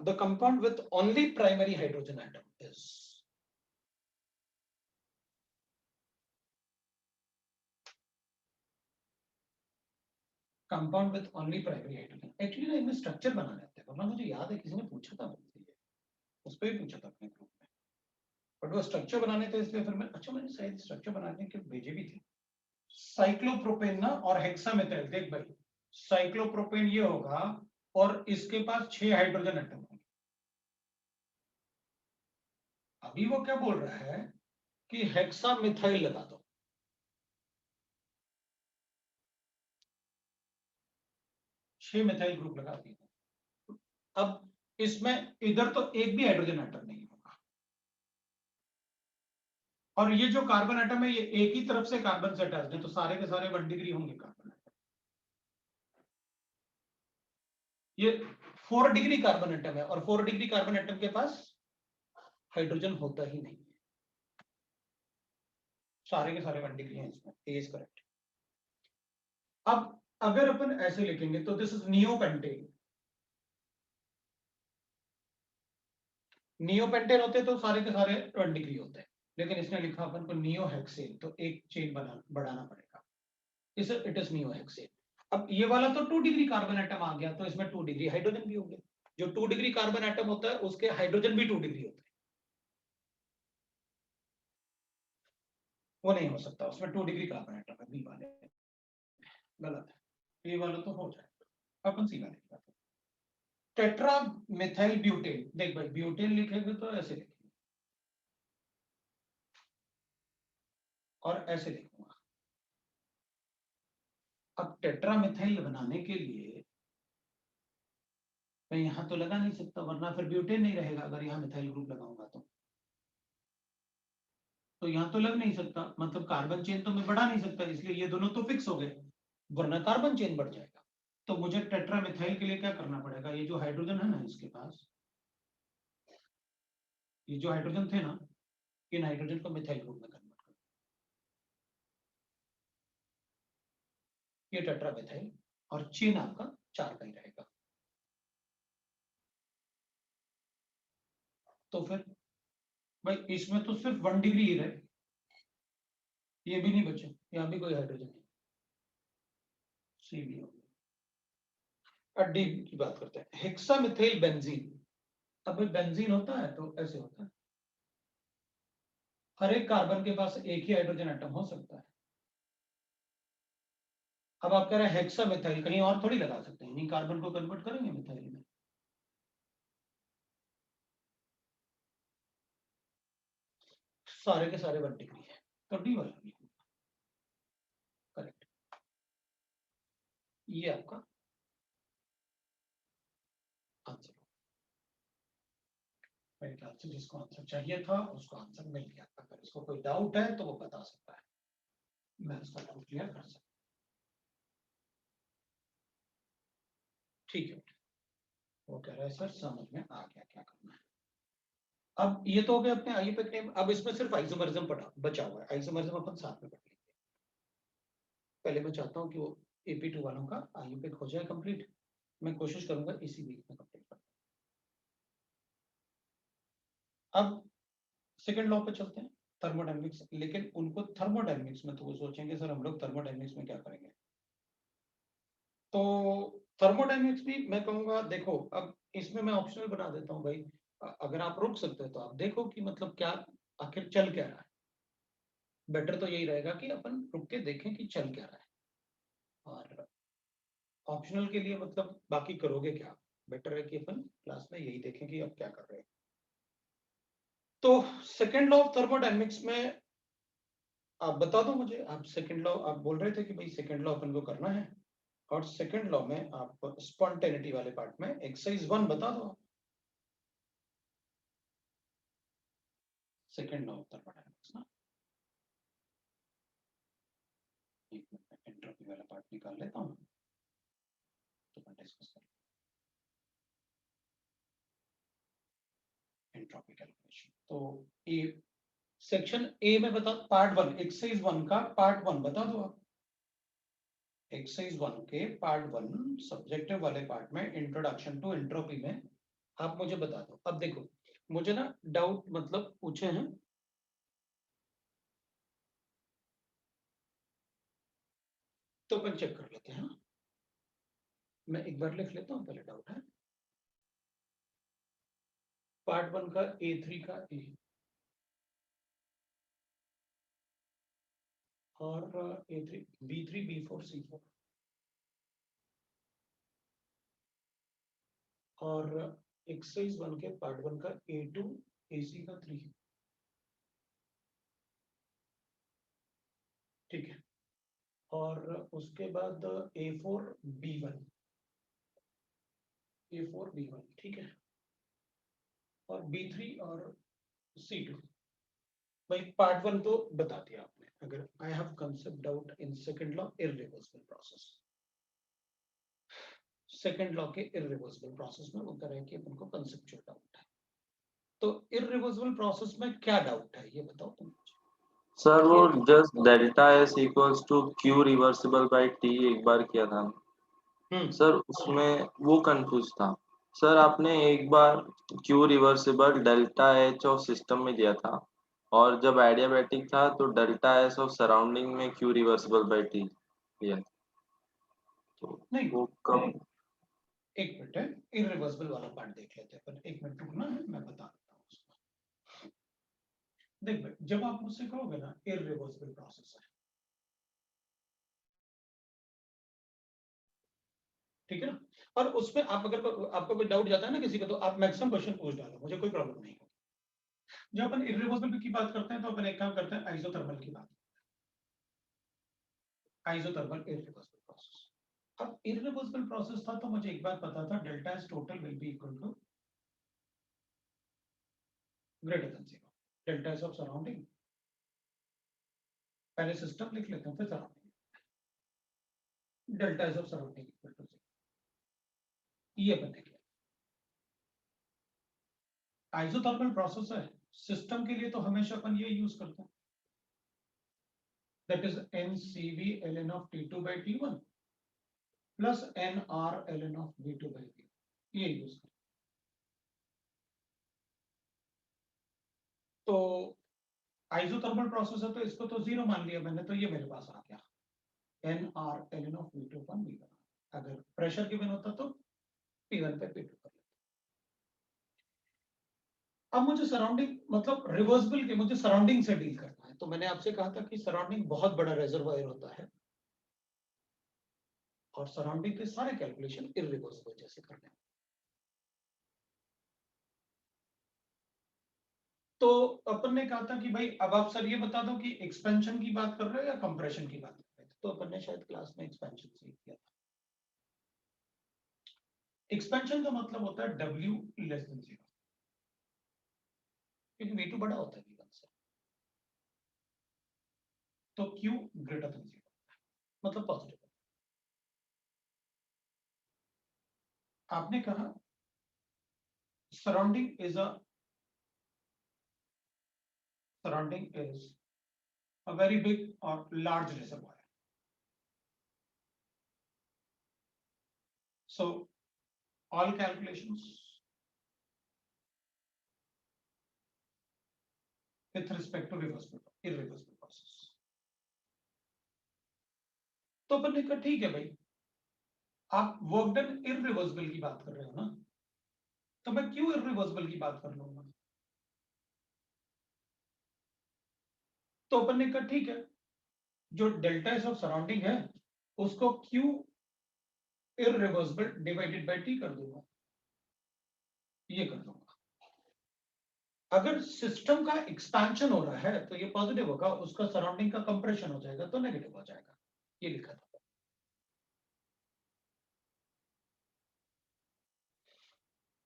the compound with only primary hydrogen atom is compound with only primary hydrogen। Actually ना इनमें स्ट्रक्चर बनाने आते हैं, वरना मुझे याद है किसी ने पूछा था मुझसे, ये उस पर ही पूछा था अपने ग्रुप में, बट वो स्ट्रक्चर बनाने थे इसलिए फिर मैं, अच्छा मैंने शायद स्ट्रक्चर बनाने के भेजे भी थे। साइक्लोप्रोपेन ना और हेक्सामेथाइल, देख भाई, साइक्लोप्रोपेन ये होगा और इसके पास 6 हाइड्रोजन एटम होंगे। अभी वो क्या बोल रहा है कि हेक्सामेथाइल लगा दो, 6 मिथाइल ग्रुप लगा दिए। अब इसमें इधर तो एक भी हाइड्रोजन एटम नहीं होगा, और ये जो कार्बन एटम है ये एक ही तरफ से कार्बन से अटैच है, तो सारे के सारे 1 डिग्री होंगे कार्बन एटम। ये 4 डिग्री कार्बन एटम है, और 4 डिग्री कार्बन एटम के पास हाइड्रोजन होता ही नहीं है, सारे के सारे 1 डिग्री हैं इसमें। ए इज करेक्ट। अब अगर अपन ऐसे लिखेंगे तो दिस इज नियोपेंटेन। नियोपेंटेन होते तो सारे के सारे 1 डिग्री होते हैं, लेकिन इसने लिखा अपन को नियोहेक्सेन, तो एक चेन बढ़ाना पड़ेगा, इस इट इज नियोहेक्सेन। अब ये वाला तो 2 डिग्री कार्बन एटम आ गया, तो इसमें 2 डिग्री हाइड्रोजन भी होंगे। जो 2 डिग्री कार्बन एटम होता है उसके हाइड्रोजन भी 2 डिग्री होते हैं, वो नहीं हो सकता, उसमें 2 डिग्री कार्बन एटम है, बी वाले गलत है, ए वाला तो हो जाएगा। अपन सी वाले की बात, टेट्रा मिथाइल ब्यूटेन। देख भाई, ब्यूटेन लिखेंगे तो ऐसे लिखेंगे और ऐसे लिखूंगा। अब टेट्रा मिथाइल बनाने के लिए मैं यहां तो लगा नहीं सकता, वरना फिर ब्यूटेन नहीं रहेगा। अगर यहां मिथाइल ग्रुप लगाऊंगा तो यहां तो लग नहीं सकता, मतलब कार्बन चेन तो मैं बढ़ा नहीं सकता, इसलिए ये दोनों तो फिक्स हो गए, वरना कार्बन चेन बढ़ जाएगा। तो मुझे टेट्रा मिथाइल के लिए क्या करना पड़ेगा, ये जो हाइड्रोजन है ना इसके पास, ये जो हाइड्रोजन थे ना, इन हाइड्रोजन को मिथाइल ग्रुप में कन्वर्ट कर, ये टेट्रा मिथाइल, और चेन आपका 4 का ही रहेगा। तो फिर भाई इसमें तो सिर्फ 1 डिग्री ही रहे, ये भी नहीं बचे, यहाँ भी कोई हाइड्रोजन नहीं, सी भी हो गया। डी की बात करते हैं, हेक्सामिथाइल बेंजीन। अब बेंजीन होता है तो ऐसे होता है, हर एक कार्बन के पास एक ही हाइड्रोजन एटम हो सकता है। अब आप कह रहे हैं हेक्सामिथाइल, कहीं और थोड़ी लगा सकते हैं, इन्हीं कार्बन को कन्वर्ट करेंगे मिथाइल में। सारे के सारे 1 डिग्री है, तो डी वाला भी करेक्ट। ये आपका आंसर। मेरे ख्याल से जिसको आंसर चाहिए था उसको आंसर मिल गया। अगर इसको कोई डाउट है तो वो बता सकता है, मैं उसका डाउट क्लियर कर सकता हूँ। ठीक है, वो कह रहा है सर समझ में आ गया क्या करना है। अब ये तो हो गया अपने आईयूपैक नेम। अब इसमें सिर्फ आइसोमरिज्म बचा हुआ है। आइसोमरिज्म अपन साथ में पढ़ लेंगे। पहले मैं चाहता हूँ कि वो AP2 वालों का आईयूपैक हो जाए कंप्लीट। मैं कोशिश करूंगा इसी वीक में कंप्लीट कर। अब सेकंड लॉ पे चलते हैं, थर्मोडायनेमिक्स। लेकिन उनको थर्मोडायनेमिक्स में तो वो सोचेंगे सर हम लोग थर्मोडायनेमिक्स में क्या करेंगे। तो थर्मोडायनेमिक्स भी मैं कहूंगा देखो, अब इसमें मैं ऑप्शनल बना देता हूँ भाई। अगर आप रुक सकते हो तो आप देखो कि मतलब क्या आखिर चल क्या रहा है। बेटर तो यही रहेगा कि अपन रुक के देखें कि चल क्या रहा है। और ऑप्शनल के लिए मतलब बाकी करोगे क्या, बेटर है कि अपन क्लास में यही देखें कि अब क्या कर रहे हैं। तो सेकेंड लॉ ऑफ थर्मोडायनेमिक्स में आप बता दो मुझे, आप सेकेंड लॉ आप बोल रहे थे कि भाई सेकेंड लॉ अपन को करना है। और सेकेंड लॉ में आप स्पॉन्टेनिटी वाले पार्ट में एक्सरसाइज 1 बता दो। सेकेंड लॉ ऑफ थर्मोडायनेमिक्स ना, एक मिनट में एंट्रोपी वाला पार्ट निकाल लेता हूँ तो मैं डिस्कस कर एंट्रोपी कैलकुलेशन। तो ये सेक्शन ए में बता, पार्ट 1 एक्सरसाइज 1 का पार्ट 1 बता दो आप। एक्सरसाइज 1 के पार्ट 1 सब्जेक्टिव वाले पार्ट में इंट्रोडक्शन टू एंट्रोपी में आप मुझे बता दो। अब देखो मुझे ना डाउट मतलब पूछे हैं, तो अपन चेक कर लेते हैं। मैं एक बार लिख लेता हूँ, पहले डाउट है पार्ट 1 का A3 का ए और A3 B3 B4 C4 और एक्सरसाइज 1 के पार्ट 1 का A2 AC का 3। ठीक है, और उसके बाद A4 B1 ठीक है, और B3 और C2। भाई पार्ट 1 तो बता दिया आपने। अगर I have concept doubt in second law irreversible process, second law के इररिवर्सिबल प्रोसेस में वो कह रहा है कि अपन को कंसेप्चुअल डाउट है। तो इररिवर्सिबल प्रोसेस में क्या डाउट है ये बताओ तुम। सर वो just delta S equals to Q reversible by T एक बार किया था सर, उसमें वो कंफ्यूज था। सर आपने एक बार Q reversible delta H of system में दिया था, और जब एडियाबैटिक था तो डेल्टा एस ऑफ सराउंडिंग में क्यू रिवर्सिबल बाई टी दिया था। तो नहीं वो कब? एक मिनट है, इररिवर्सिबल वाला पार्ट देख लेते हैं पर एक मिनट रुकना है, मैं बता देता हूँ उसको। देख भाई जब आप मुझसे कहोगे ना इररिवर्सिबल प्रोसेस है, ठीक है ना, और उसमें आप अगर आपको कोई डाउट जाता है ना किसी का, तो आप मैक्सिमम क्वेश्चन पूछ डालो, मुझे कोई प्रॉब्लम नहीं होगी। जब अपन इररिवर्सिबल की बात करते हैं तो अपन एक काम करते हैं आइसोथर्मल की बात, आइसोथर्मल इररिवर्सिबल प्रोसेस। अब इररिवर्सिबल प्रोसेस था तो मुझे एक बात पता था, delta S total will be equal to greater than 0, delta S of surrounding. पहले सिस्टम लिख लेते हैं फिर surrounding, delta S of surrounding equal to 0, ये बनेगा। आइसोथर्मल प्रोसेस है सिस्टम के लिए तो हमेशा अपन ये यूज करते हैं, that is NCV ln of T2 by T1 plus NR ln of V2 by V, ये यूज करते हैं। तो आइसोथर्मल प्रोसेस है तो इसको तो 0 मान लिया मैंने, तो ये मेरे पास आ गया NR ln of V2 upon V1। अगर प्रेशर गिवन होता तो P1 पे P2 कर लेते। अब मुझे सराउंडिंग मतलब रिवर्सिबल के मुझे सराउंडिंग से डील करना है, तो मैंने आपसे कहा था कि सराउंडिंग बहुत बड़ा रिजर्वायर होता है और सराउंडिंग के सारे कैलकुलेशन इररिवर्सिबल जैसे करने हैं। तो अपन ने कहा था कि भाई अब आप सर ये बता दो कि एक्सपेंशन की बात कर रहे हो या कंप्रेशन की बात कर रहे थे, तो अपन ने शायद क्लास में एक्सपेंशन से किया था। एक्सपेंशन का मतलब होता है W <0। क्योंकि V2 बड़ा होता है V1 से, तो Q ग्रेटर देन 0 मतलब पॉजिटिव। आपने कहा surrounding is a very big or large reservoir. So all calculations with respect to irreversible process. तो अपन ने कहा ठीक है भाई, आप वर्क डन इररिवर्सिबल की बात कर रहे हो ना, तो मैं क्यों इररिवर्सिबल की बात कर लूंगा। तो अपन ने कहा ठीक है, जो डेल्टा एस ऑफ सराउंडिंग है उसको Q irreversible divided by T कर दूंगा, ये कर दूंगा। अगर सिस्टम का एक्सपेंशन हो रहा है तो ये पॉजिटिव होगा, उसका सराउंडिंग का कंप्रेशन हो जाएगा तो नेगेटिव हो जाएगा, ये लिखा था।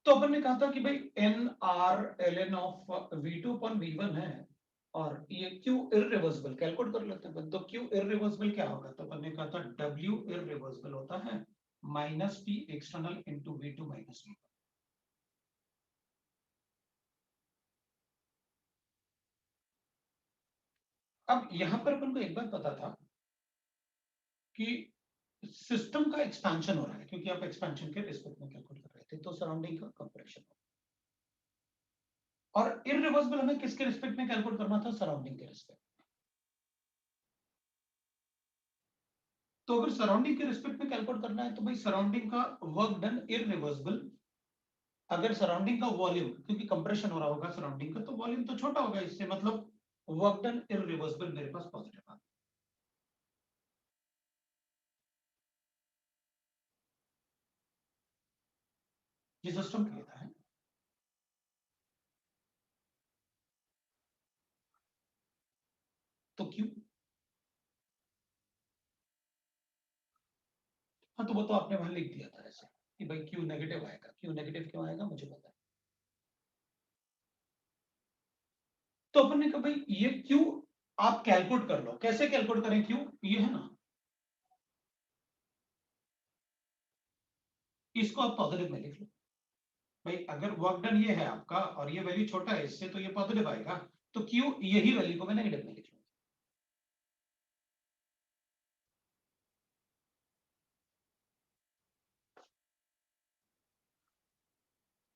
तो अपन ने कहा था कि भाई n R L N of V2 upon V1 है और ये Q इररिवर्सिबल कैलकुलेट कर लेते हैं। तो Q इररिवर्सिबल क्या होगा, तो अपन ने कहा था W इररिवर्सिबल होता है minus P external into V2 minus V1। अब यहां पर अपन को एक बात पता था कि सिस्टम का एक्सपेंशन हो रहा है, क्योंकि आप एक्सपेंशन के रिस्पेक्ट में कैलकुलेट कर रहे थे, तो सराउंडिंग का कंप्रेशन हो, और इररिवर्सिबल हमें किसके रिस्पेक्ट में कैलकुलेट करना था, सराउंडिंग के रिस्पेक्ट। तो अगर सराउंडिंग के रिस्पेक्ट में कैलकुलेट करना है तो भाई सराउंडिंग का वर्क डन इररिवर्सिबल, अगर सराउंडिंग का वॉल्यूम, क्योंकि कंप्रेशन हो रहा होगा सराउंडिंग का, तो वॉल्यूम तो छोटा होगा, इससे मतलब वर्क डन इररिवर्सिबल मेरे पास पॉजिटिव आ। ये सिस्टम के लिए था है? तो क्यों, हाँ तो वो तो आपने वहां लिख दिया था ऐसे कि भाई क्यू नेगेटिव आएगा। क्यू नेगेटिव क्यों आएगा मुझे पता है। तो अपन ने कहा भाई ये क्यू आप कैलकुलेट कर लो, कैसे कैलकुलेट करें क्यू, ये है ना, इसको आप पॉजिटिव में लिख लो। भाई अगर वर्क डन ये है आपका और ये वैल्यू छोटा है इससे, तो ये पॉजिटिव आएगा, तो क्यू यही वैल्यू को मैं नेगेटिव में लिख लूंगा।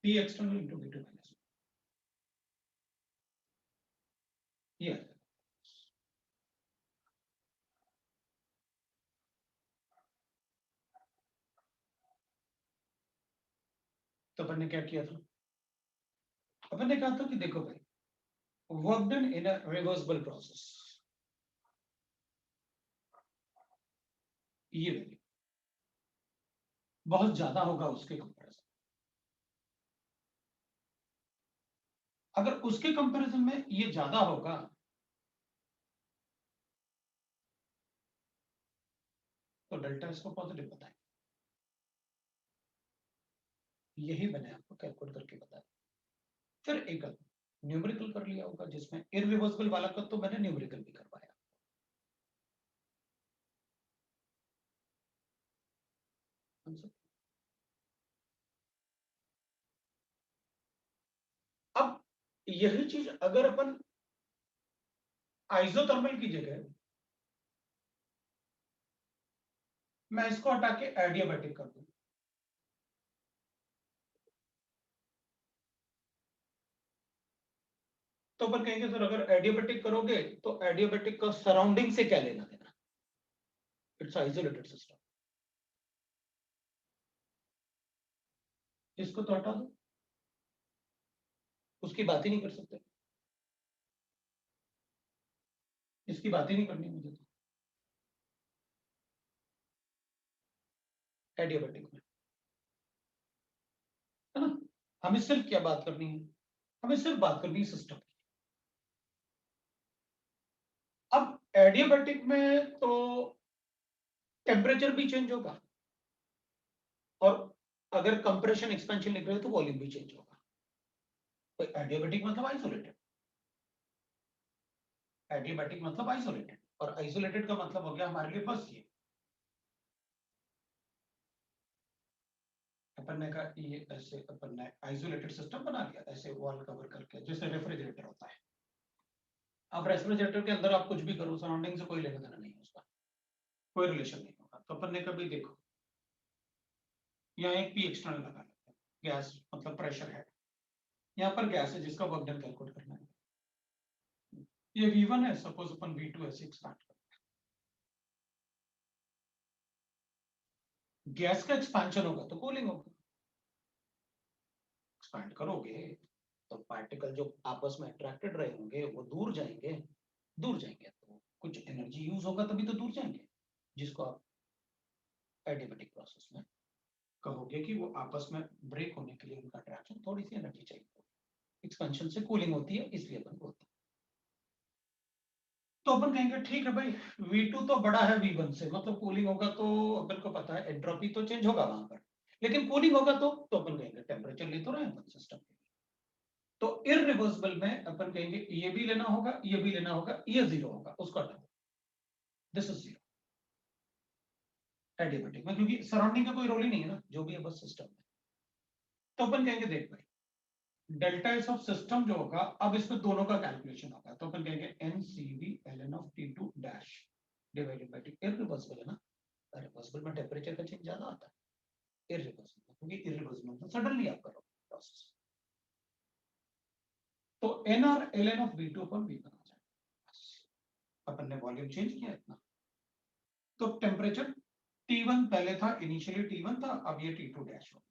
P external into V2 minus ये, तो अपन ने क्या किया था, अपन ने कहा था कि देखो भाई work done in a reversible process, ये वैल्यू बहुत ज्यादा होगा उसके कंपैरिजन, अगर उसके कंपैरिजन में ये ज्यादा होगा तो डेल्टा इसको पॉजिटिव बताएं। यही मैंने आपको कैलकुलेट करके बताया। फिर एक न्यूमेरिकल कर लिया होगा जिसमें इररिवर्सिबल वाला का तो मैंने न्यूमेरिकल भी करवाया। अब यही चीज अगर अपन आइसोथर्मल की जगह मैं इसको हटा के एडियाबैटिक कर दूं, तो अपन कहेंगे सर अगर एडियाबैटिक करोगे तो एडियाबैटिक का सराउंडिंग से क्या लेना देना, इट्स आइसोलेटेड सिस्टम, इसको तो हटा दो, उसकी बात ही नहीं कर सकते, इसकी बात ही नहीं करनी मुझे तो एडियाबैटिक में, है ना। हमें सिर्फ क्या बात करनी है, हमें सिर्फ बात करनी है सिस्टम की। अब एडियाबैटिक में तो टेम्परेचर भी चेंज होगा और अगर कंप्रेशन एक्सपेंशन लिख रहे हो तो वॉल्यूम भी चेंज होगा, तो एडियाबैटिक मतलब आइसोलेटेड। एडियाबैटिक मतलब आइसोलेटेड, और आइसोलेटेड का मतलब हो गया हमारे लिए बस ये अपन ने कहा ये ऐसे अपन ने आइसोलेटेड सिस्टम बना लिया ऐसे वॉल कवर करके, जैसे रेफ्रिजरेटर होता है। अब रेफ्रिजरेटर के अंदर आप कुछ भी करो, सराउंडिंग से कोई लेना देना नहीं है, उसका कोई रिलेशन नहीं होगा। तो अपन ने कभी देखो यहाँ एक पी एक्सटर्नल लगा लेते हैं, गैस मतलब प्रेशर है, यहाँ पर गैस है जिसका वर्क डन कैलकुलेट करना है। ये V1 है, सपोज अपन V2 ऐसे एक्सपैंड करते हैं, गैस का एक्सपेंशन होगा तो कूलिंग होगा। एक्सपैंड करोगे तो पार्टिकल जो आपस में अट्रैक्टेड रहे होंगे वो दूर जाएंगे, तो कुछ एनर्जी यूज होगा तभी तो दूर जाएंगे, जिसको आप एडियाबैटिक प्रोसेस में कहोगे कि वो आपस में ब्रेक होने के लिए उनका अट्रैक्शन थोड़ी सी एनर्जी चाहिए, एक्सपेंशन से कूलिंग होती है, इसलिए अपन बोलते हैं। तो अपन कहेंगे ठीक है भाई V2 तो बड़ा है V1 से, मतलब कूलिंग होगा तो अपन को पता है एंट्रोपी तो चेंज होगा वहां पर, लेकिन कूलिंग होगा तो अपन कहेंगे टेम्परेचर ले तो रहे हैं अपन सिस्टम के। तो इररिवर्सिबल में अपन कहेंगे ये भी लेना होगा, ये भी लेना होगा, ये जीरो होगा, उसको हटाओ, दिस इज जीरो एडियाबैटिक में, क्योंकि सराउंडिंग का कोई रोल ही नहीं है ना, जो भी है बस सिस्टम में। तो अपन कहेंगे देख भाई डेल्टा एस ऑफ सिस्टम जो होगा, अब इसमें दोनों का कैलकुलेशन होगा, तो अपन कहेंगे NCV ln of T2 dash divided by T। Irreversible है ना, रिवर्सिबल में टेम्परेचर का चेंज ज्यादा आता है, इररिवर्सिबल क्योंकि इररिवर्सिबल मतलब सडनली आप करो प्रोसेस। तो NR ln of V2 upon V1 आ जाएगा, अपन ने वॉल्यूम चेंज किया इतना, तो टेम्परेचर T1 पहले था, इनिशियली T1 था, अब ये T2 डैश हो,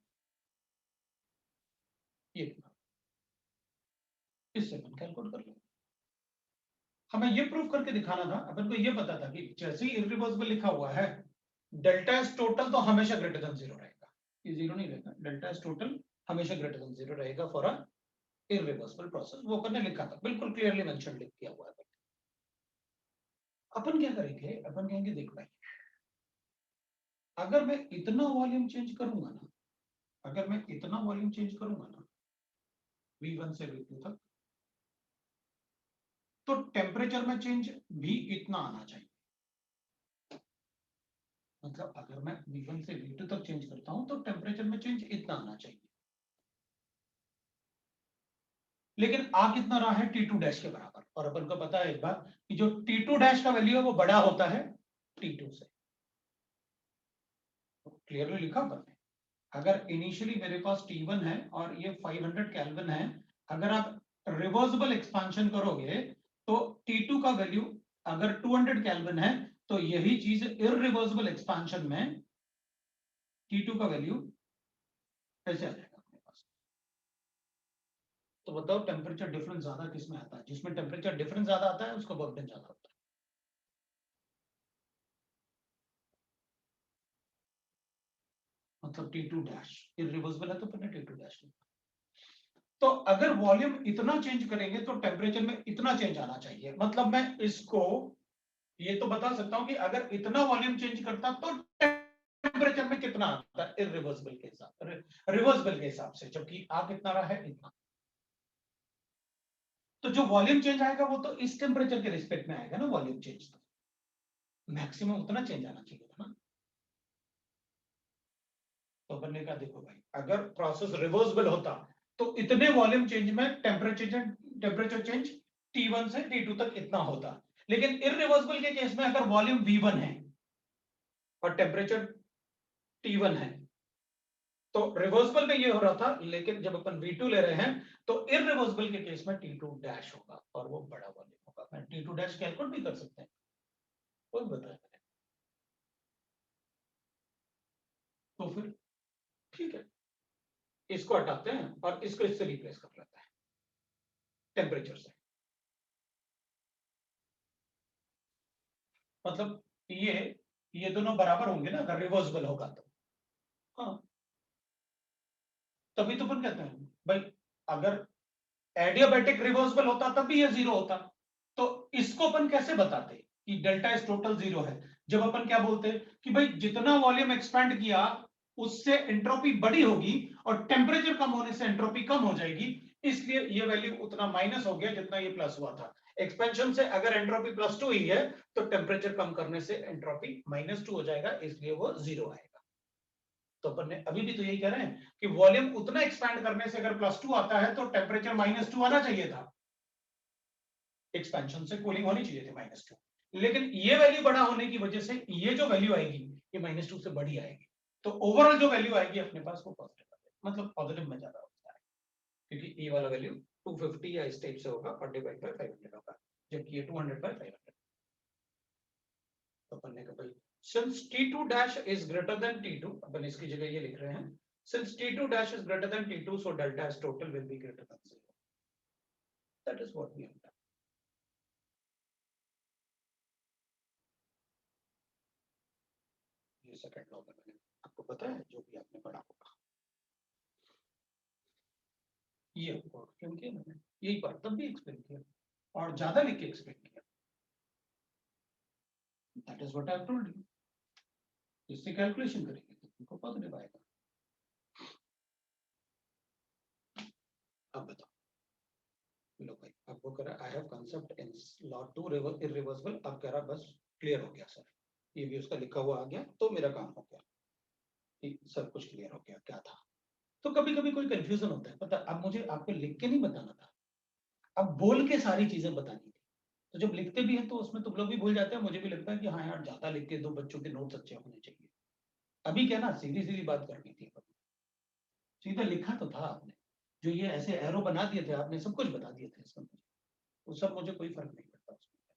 ये इससे अपन कैलकुलेट कर लेंगे। हमें ये प्रूव करके दिखाना था, अपन को ये पता था कि जैसे ही इररिवर्सिबल लिखा हुआ है, डेल्टा एस टोटल तो हमेशा ग्रेटर देन जीरो रहेगा, ये जीरो नहीं रहेगा, डेल्टा एस टोटल हमेशा ग्रेटर देन जीरो रहेगा फॉर अ इररिवर्सिबल प्रोसेस, वो अपन ने लिखा था, बिल्कुल क्लियरली मेंशन लिख किया हुआ है। अपन क्या करेंगे, अपन कहेंगे देख भाई अगर मैं इतना वॉल्यूम चेंज करूंगा ना, अगर मैं इतना वॉल्यूम चेंज करूंगा ना V1 से V2 तक, तो टेम्परेचर में चेंज भी इतना आना चाहिए। मतलब अगर मैं V1 से V2 तक चेंज करता हूं तो टेम्परेचर में चेंज इतना आना चाहिए, लेकिन आ कितना रहा है T2 डैश के बराबर, और अपन को पता है एक बार कि जो T2 डैश का वैल्यू है वो बड़ा होता है T2 से, क्लियरली लिखा अपन ने। अगर इनिशियली मेरे पास T1 है और ये 500 केल्विन है, अगर आप रिवर्सिबल एक्सपेंशन करोगे तो T2 का वैल्यू अगर 200 केल्विन है, तो यही चीज इररिवर्सिबल एक्सपेंशन में T2 का वैल्यू ऐसे आ जाएगा अपने पास। तो बताओ टेम्परेचर डिफरेंस ज्यादा किस में आता है, जिसमें टेम्परेचर डिफरेंस ज्यादा आता है उसका वर्क डन ज्यादा होता है। मतलब T2 डैश इररिवर्सिबल है तो फिर T2 डैश। तो अगर वॉल्यूम इतना चेंज करेंगे तो टेम्परेचर में इतना चेंज आना चाहिए, मतलब मैं इसको ये तो बता सकता हूं कि अगर इतना वॉल्यूम चेंज करता तो टेम्परेचर में कितना आता है इररिवर्सिबल के हिसाब, रिवर्सिबल के हिसाब से, जबकि आ कितना रहा है इतना। तो जो वॉल्यूम चेंज आएगा वो तो इस टेम्परेचर के रिस्पेक्ट में आएगा ना, वॉल्यूम चेंज तो मैक्सिमम उतना चेंज आना चाहिए था ना। तो अपन ने कहा देखो भाई अगर प्रोसेस रिवर्सिबल होता तो इतने वॉल्यूम चेंज में टेम्परेचर चेंज T1 से T2 तक इतना होता, लेकिन इररिवर्सिबल के केस में अगर वॉल्यूम V1 है और टेम्परेचर T1 है तो रिवर्सिबल में ये हो रहा था, लेकिन जब अपन V2 ले रहे हैं तो इररिवर्सिबल के केस में T2 डैश होगा और वो बड़ा वॉल्यूम होगा। मैं T2 डैश कैलकुलेट भी कर सकते हैं, कोई बताया मैंने। तो फिर ठीक है, इसको हटाते हैं और इसको इससे रिप्लेस कर लेते हैं टेम्परेचर से। मतलब ये दोनों बराबर होंगे ना अगर रिवर्सिबल होगा तो। हाँ तभी तो अपन कहते हैं भाई अगर एडियाबैटिक रिवर्सिबल होता तब भी ये जीरो होता। तो इसको अपन कैसे बताते कि डेल्टा एस टोटल जीरो है, जब अपन क्या बोलते कि भाई जितना वॉल्यूम एक्सपेंड किया उससे एंट्रोपी बड़ी होगी और टेम्परेचर कम होने से एंट्रोपी कम हो जाएगी, इसलिए ये वैल्यू उतना माइनस हो गया जितना ये प्लस हुआ था। एक्सपेंशन से अगर एंट्रोपी +2 ही है तो टेम्परेचर कम करने से एंट्रोपी -2 हो जाएगा, इसलिए वो 0 आएगा। तो अपन ने अभी भी तो यही कह रहे हैं कि वॉल्यूम उतना एक्सपैंड करने से अगर +2 आता है तो टेम्परेचर -2 आना चाहिए था, एक्सपेंशन से कूलिंग होनी चाहिए थी -2, लेकिन ये वैल्यू बड़ा होने की वजह से ये जो वैल्यू आएगी ये -2 से बड़ी आएगी, तो ओवरऑल जो वैल्यू आएगी अपने पास वो पॉजिटिव आएगी, मतलब पॉजिटिव में ज्यादा होता है, क्योंकि ये वाला वैल्यू 250 या इस टाइप से होगा और डिवाइड बाय 500 होगा, जबकि ये 200 बाय 500। तो अपन ने कहा भाई since T2 dash is greater than T2, अपन इसकी जगह ये लिख रहे हैं since T2 dash is greater than T2, so delta S total will be greater than 0. That is what we have done. ये सेकंड लॉ में मैंने आपको पता है जो भी आपने पढ़ा होगा, ये आपको एक्सप्लेन किया मैंने, यही बात तब भी एक्सप्लेन किया और ज्यादा लिख के एक्सप्लेन किया। That is what I have told you. इससे कैलकुलेशन करेंगे तो तुमको पॉजिटिव आएगा। अब बताओ, लो भाई अब वो कह रहा I have concept in law 2 irreversible, अब कह रहा बस क्लियर हो गया सर, ये भी उसका लिखा हुआ आ गया तो मेरा काम हो गया, सब कुछ क्लियर हो गया क्या था। तो कभी कभी कोई कंफ्यूजन होता है, पता अब मुझे आपको लिख के नहीं बताना था, अब बोल के सारी चीजें बतानी थी, तो जब लिखते भी हैं तो उसमें तुम लोग भी भूल जाते हैं, मुझे भी लगता है कि हाँ यार ज्यादा लिख के दो, बच्चों के नोट्स अच्छे होने चाहिए। अभी क्या ना सीधी सीधी बात करनी थी, सीधा लिखा तो था आपने, जो ये ऐसे एरो बना दिए थे आपने, सब कुछ बता दिए थे इसमें, वो सब मुझे कोई फर्क नहीं पड़ता उसमें,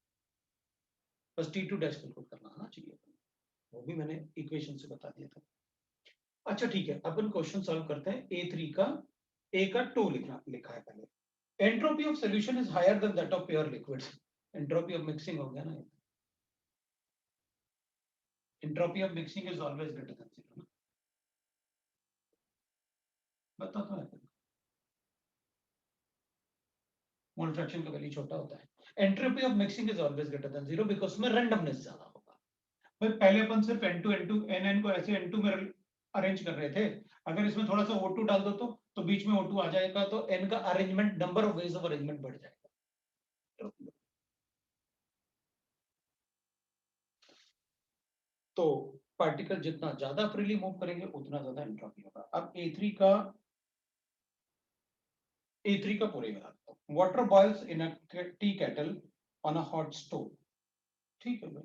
बस T2 डैश कैलकुलेट करना आना चाहिए, वो भी मैंने इक्वेशन से बता दिया था। अच्छा ठीक है, अपन क्वेश्चन सॉल्व करते हैं। A3 का A का 2 लिखा है पहले, entropy of solution is higher than that of pure liquids, entropy of mixing हो गया ना, entropy of mixing is always greater than 0, बता तो है, मोल फ्रैक्शन का वैल्यू छोटा होता है, entropy of mixing is always greater than 0 because में रैंडमनेस ज्यादा होगा। भाई पहले अपन सिर्फ N2 N2 NN को ऐसे N2 में अरेंज कर रहे थे, अगर इसमें थोड़ा सा O2 डाल दो तो बीच में O2 आ जाएगा, तो N का arrangement, number of ways of arrangement बढ़ जाएगा, तो पार्टिकल जितना ज्यादा फ्रीली मूव करेंगे उतना ज्यादा एंट्रोपी होगा। अब A3 का पूरे बता देता हूं, water boils in a tea kettle on a hot stove, ठीक है भाई।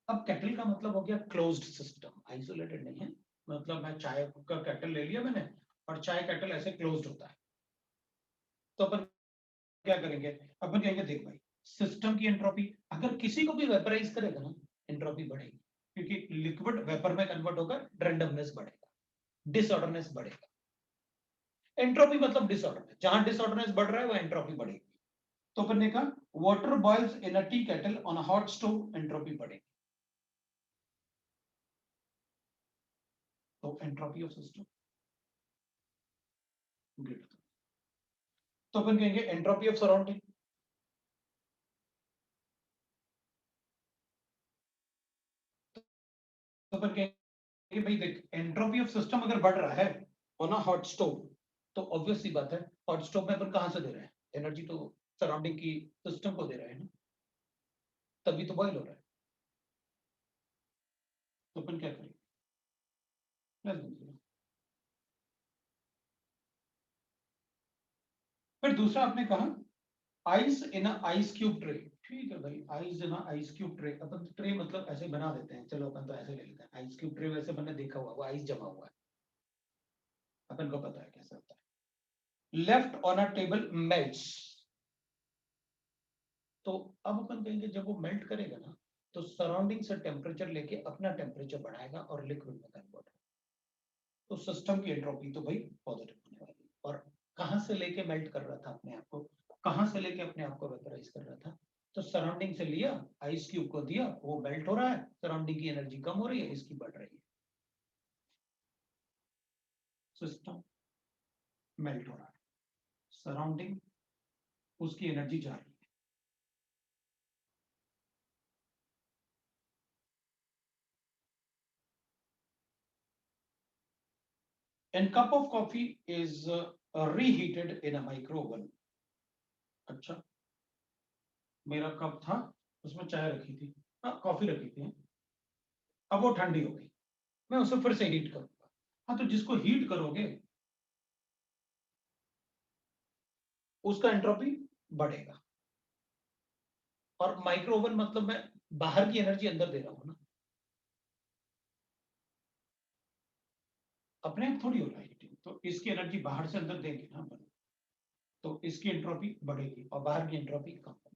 अब केटल का मतलब हो गया क्लोज्ड सिस्टम, आइसोलेटेड नहीं है, मतलब मैं चाय का केटल ले लिया मैंने और चाय केटल ऐसे क्लोज्ड होता है, तो अपन क्या करेंगे, अपन कहेंगे देख भाई सिस्टम की एंट्रोपी अगर किसी को भी वेपराइज करेगा ना एंट्रोपी बढ़ेगी, क्योंकि लिक्विड वेपर में कन्वर्ट होकर रैंडमनेस बढ़ेगा, डिसऑर्डरनेस बढ़ेगा। एंट्रोपी मतलब डिसऑर्डरनेस, जहां डिसऑर्डरनेस बढ़ रहा है वो एंट्रोपी बढ़ेगी। तो अपन ने कहा water boils in a tea kettle on a hot stove, entropy बढ़ेगी, तो एंट्रोपी ऑफ सिस्टम ग्रेटर, तो अपन कहेंगे एंट्रोपी ऑफ सराउंडिंग, तो अपन कहेंगे भाई देख एंट्रोपी ऑफ सिस्टम अगर बढ़ रहा है ऑन अ हॉट स्टोव, तो ऑब्वियस सी बात है हॉट स्टोव में अपन कहां से दे रहे हैं एनर्जी, तो सराउंडिंग की सिस्टम को दे रहे हैं ना, तभी तो बॉयल हो रहा है, तो अपन क्या करेंगे, फिर दूसरा आपने कहा ice in ice cube tray, ठीक है भाई ice in ice cube tray, upon tray मतलब ऐसे बना देते हैं, चलो अपन तो ऐसे ले लेते हैं, आइस क्यूब ट्रे वैसे मैंने देखा हुआ वो आइस जमा हुआ है, अपन को पता है कैसे होता है, left on a table melts, तो अब अपन कहेंगे जब वो मेल्ट करेगा ना तो सराउंडिंग से टेम्परेचर लेके अपना टेम्परेचर बढ़ाएगा और लिक्विड में कन्वर्ट होगा, तो सिस्टम की एंट्रोपी तो भाई पॉजिटिव होने वाली, और कहां से लेके मेल्ट कर रहा था अपने आप को, कहां से लेके अपने आप को वेपराइज कर रहा था, तो सराउंडिंग से लिया, आइस क्यूब को दिया, वो मेल्ट हो रहा है, सराउंडिंग की एनर्जी कम हो रही है, इसकी बढ़ रही है, सिस्टम मेल्ट हो रहा है, सराउंडिंग उसकी एनर्जी जा रही है, and cup of coffee is reheated in a micro oven, अच्छा, मेरा कप था, उसमें चाय रखी थी, कॉफी रखी थी, अब वो ठंडी हो गई, मैं उसे फिर से हीट करूंगा। हाँ, तो जिसको हीट करोगे उसका एंट्रोपी बढ़ेगा। और माइक्रो ओवन मतलब मैं बाहर की एनर्जी अंदर दे रहा हूं ना, अपने आप थोड़ी हो रहा है हीटिंग, तो इसकी एनर्जी बाहर से अंदर देंगे ना अपन, तो इसकी एंट्रोपी बढ़ेगी और बाहर की एंट्रोपी कम होगी।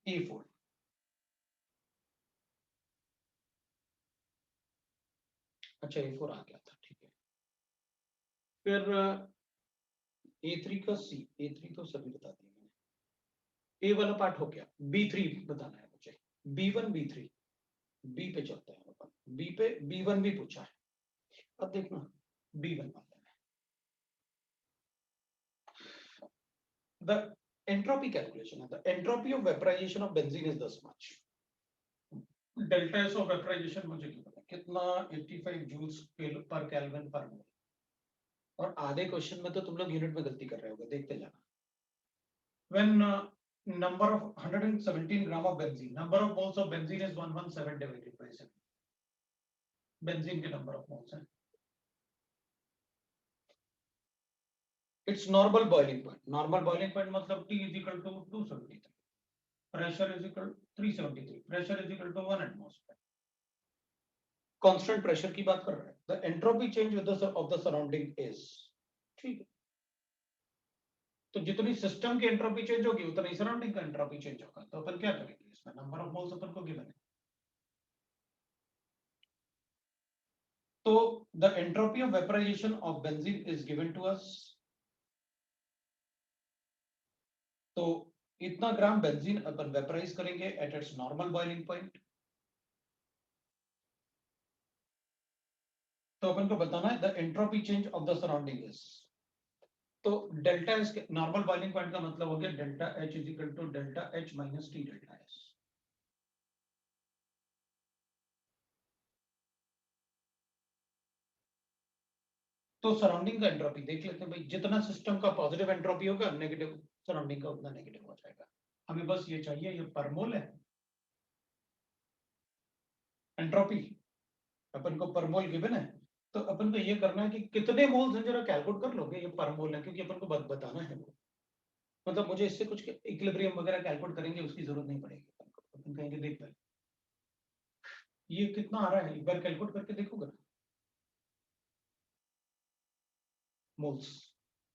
E4, अच्छा E4 आ गया था, ठीक है। फिर A3 का C, A3 तो सभी बता दिए मैंने, A वाला पार्ट हो गया, B3 बताना है मुझे, B1 B3, B पे चलते हैं अपन, B पे B1 भी पूछा है, अब देखना B1 मान लेना है। The entropy calculation, the entropy of vaporization of benzene is this much. Delta S of vaporisation मुझे क्या पता कितना, 85 जूल्स पर केल्विन पर मोल। और आधे क्वेश्चन में तो तुम लोग यूनिट में गलती कर रहे होगे, देखते जाना। When number of 117 gram of benzene, number of moles of benzene is 117 divided by 7, benzene के नंबर ऑफ मोल्स हैं, it's normal boiling point, normal boiling point मतलब T is equal to 273, pressure is equal 373, pressure is equal to 1 atmosphere, constant pressure की बात कर रहे हैं, the entropy change with the of the surrounding is, ठीक है। तो जितनी सिस्टम की एंट्रोपी चेंज होगी उतना ही सराउंडिंग का एंट्रोपी चेंज होगा, तो अपन क्या करेंगे इसमें, नंबर ऑफ मोल्स अपन को गिवन है, तो the entropy of vaporisation of benzene is given to us, तो इतना ग्राम बेंजीन अपन वेपराइज करेंगे at its normal boiling point, तो अपन को बताना है the entropy change of the surrounding is, तो delta S normal boiling point का मतलब हो गया delta H is equal to delta H minus T delta S. तो सराउंडिंग का एंट्रोपी देख लेते हैं भाई, जितना सिस्टम का पॉजिटिव एंट्रोपी होगा नेगेटिव सराउंडिंग का उतना नेगेटिव हो जाएगा। हमें बस ये चाहिए, ये पर मोल है एंट्रोपी, अपन को पर मोल गिवन है, तो अपन को ये करना है कि कितने मोल्स हैं जरा कैलकुलेट कर लोगे, ये पर मोल है क्योंकि अपन को बताना है वो, मतलब मुझे इससे कुछ इक्विलिब्रियम वगैरह कैलकुलेट करेंगे उसकी जरूरत नहीं पड़ेगी अपन को, अपन कहेंगे देख भाई ये कितना आ रहा है, एक बार कैलकुलेट करके देखोगे ना, मोल्स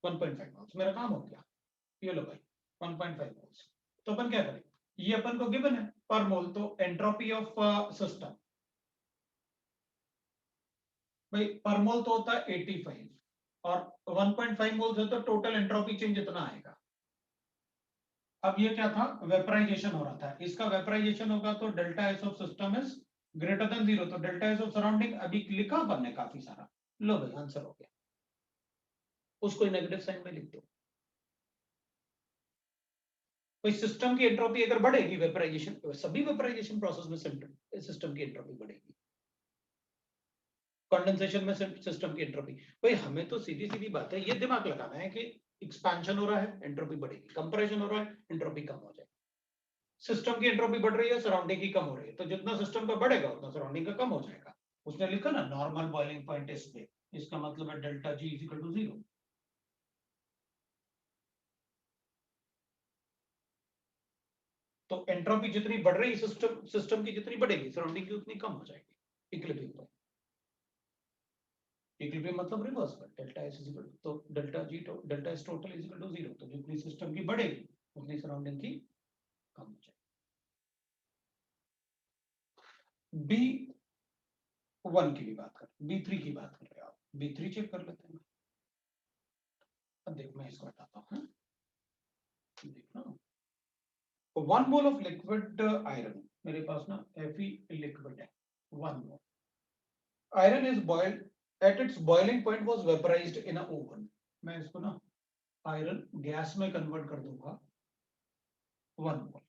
1.5 मोल्स, मेरा काम हो गया, ये लो भाई 1.5 मोल्स, तो अपन क्या करें, ये अपन को गिवन है पर मोल, तो एंट्रोपी ऑफ सिस्टम भाई पर मोल तो होता है 85 और 1.5 मोल्स है तो टोटल एंट्रोपी चेंज इतना आएगा। अब ये क्या था, वेपराइजेशन हो रहा था, इसका वेपराइजेशन होगा तो delta S of system is greater than 0, तो डेल्टा एस ऑफ सराउंडिंग अभी लिखा अपन ने काफी सारा, लो भाई आंसर हो गया, उसको नेगेटिव साइन में लिख दो। कोई सिस्टम की एंट्रोपी अगर बढ़ेगी, वेपराइजेशन, सभी वेपराइजेशन प्रोसेस में सिस्टम की एंट्रोपी बढ़ेगी, कंडेंसेशन में सिस्टम की एंट्रोपी, भाई हमें तो सीधी सीधी बात है, ये दिमाग लगाना है कि एक्सपेंशन हो रहा है एंट्रोपी बढ़ेगी, कंप्रेशन हो रहा है एंट्रोपी कम हो जाएगी, सिस्टम की एंट्रोपी बढ़ रही है सराउंडिंग की कम हो रही है, तो जितना सिस्टम का बढ़ेगा उतना सराउंडिंग का कम हो जाएगा। उसने लिखा ना नॉर्मल बॉइलिंग पॉइंट इस पे, इसका मतलब है delta G is equal to 0। तो एंट्रोपी जितनी बढ़ रही है सिस्टम की जितनी बढ़ेगी सराउंडिंग की उतनी कम हो जाएगी, इक्विलिब्रियम पर, इक्विलिब्रियम मतलब रिवर्स पर, डेल्टा एस इज इक्वल तो delta S total is equal to 0, तो जितनी सिस्टम की बढ़ेगी उतनी सराउंडिंग की कम हो जाएगी। B1 की भी बात कर, B3 की बात कर रहे हो आप, B3 चेक कर लेते हैं, अब देख मैं इसको हटाता हूँ, देखना 1 मोल ऑफ लिक्विड आयरन, मेरे पास ना Fe लिक्विड है, 1 mole iron is boiled at its boiling point was vaporised in a oven, मैं इसको ना आयरन गैस में कन्वर्ट कर दूंगा 1 मोल,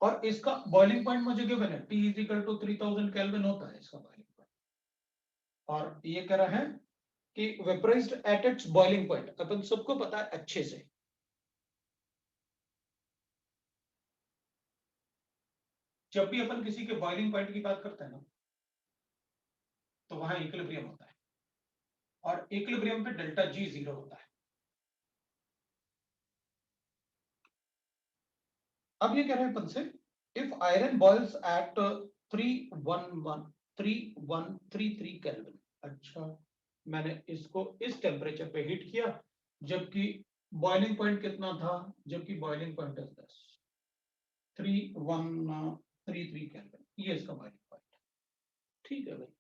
और इसका बॉइलिंग पॉइंट मुझे गिवन है T is equal to 3000 kelvin होता है इसका बॉइलिंग पॉइंट, और ये कह रहा है कि वेपराइज्ड एट इट्स बॉइलिंग पॉइंट, अपन सबको पता है अच्छे से। जब भी अपन किसी के बॉइलिंग पॉइंट की बात करते हैं ना, तो वहां इक्विलिब्रियम होता है, और इक्विलिब्रियम पे डेल्टा जी 0 होता है। अब ये कह रहे हैं अपन से, if iron boils at 3133 kelvin. अच्छा, मैंने इसको इस टेम्परेचर पे हीट किया, जबकि बॉइलिंग पॉइंट कितना था, जबकि boiling point is this 3133 kelvin, ये इसका बॉइलिंग पॉइंट। ठीक है भाई,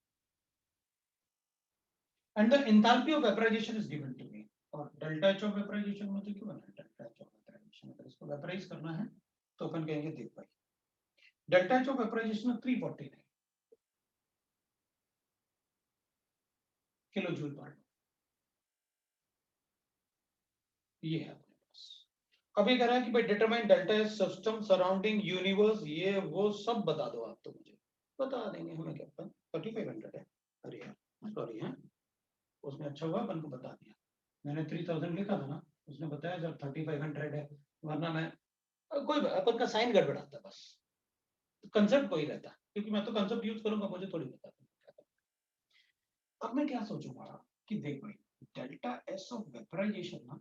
and the enthalpy of vaporisation is given to me, और डेल्टा एच ऑफ वेपराइजेशन मुझे क्यों बना, डेल्टा एच ऑफ वेपराइजेशन, अगर इसको वेपराइज करना है तो अपन कहेंगे देख भाई, delta H of vaporisation 349 kilojoule पर, ये है अपने पास। अब ये कह रहा है कि भाई determine delta H system surrounding universe, ये वो सब बता दो आप, तो मुझे बता देंगे, हमें क्या पता। 3500 है, अरे यार सॉरी है, उसने अच्छा हुआ अपन को बता दिया, मैंने 3000 लिखा था ना, उसने बताया जब 3500 है, वरना मैं कोई अपन का साइन गड़बड़ाता बस, कंसेप्ट कोई रहता, क्योंकि मैं तो कंसेप्ट यूज करूंगा, मुझे थोड़ी पता। अब मैं क्या सोचूंगा कि देख भाई, डेल्टा एस ऑफ वेपराइजेशन ना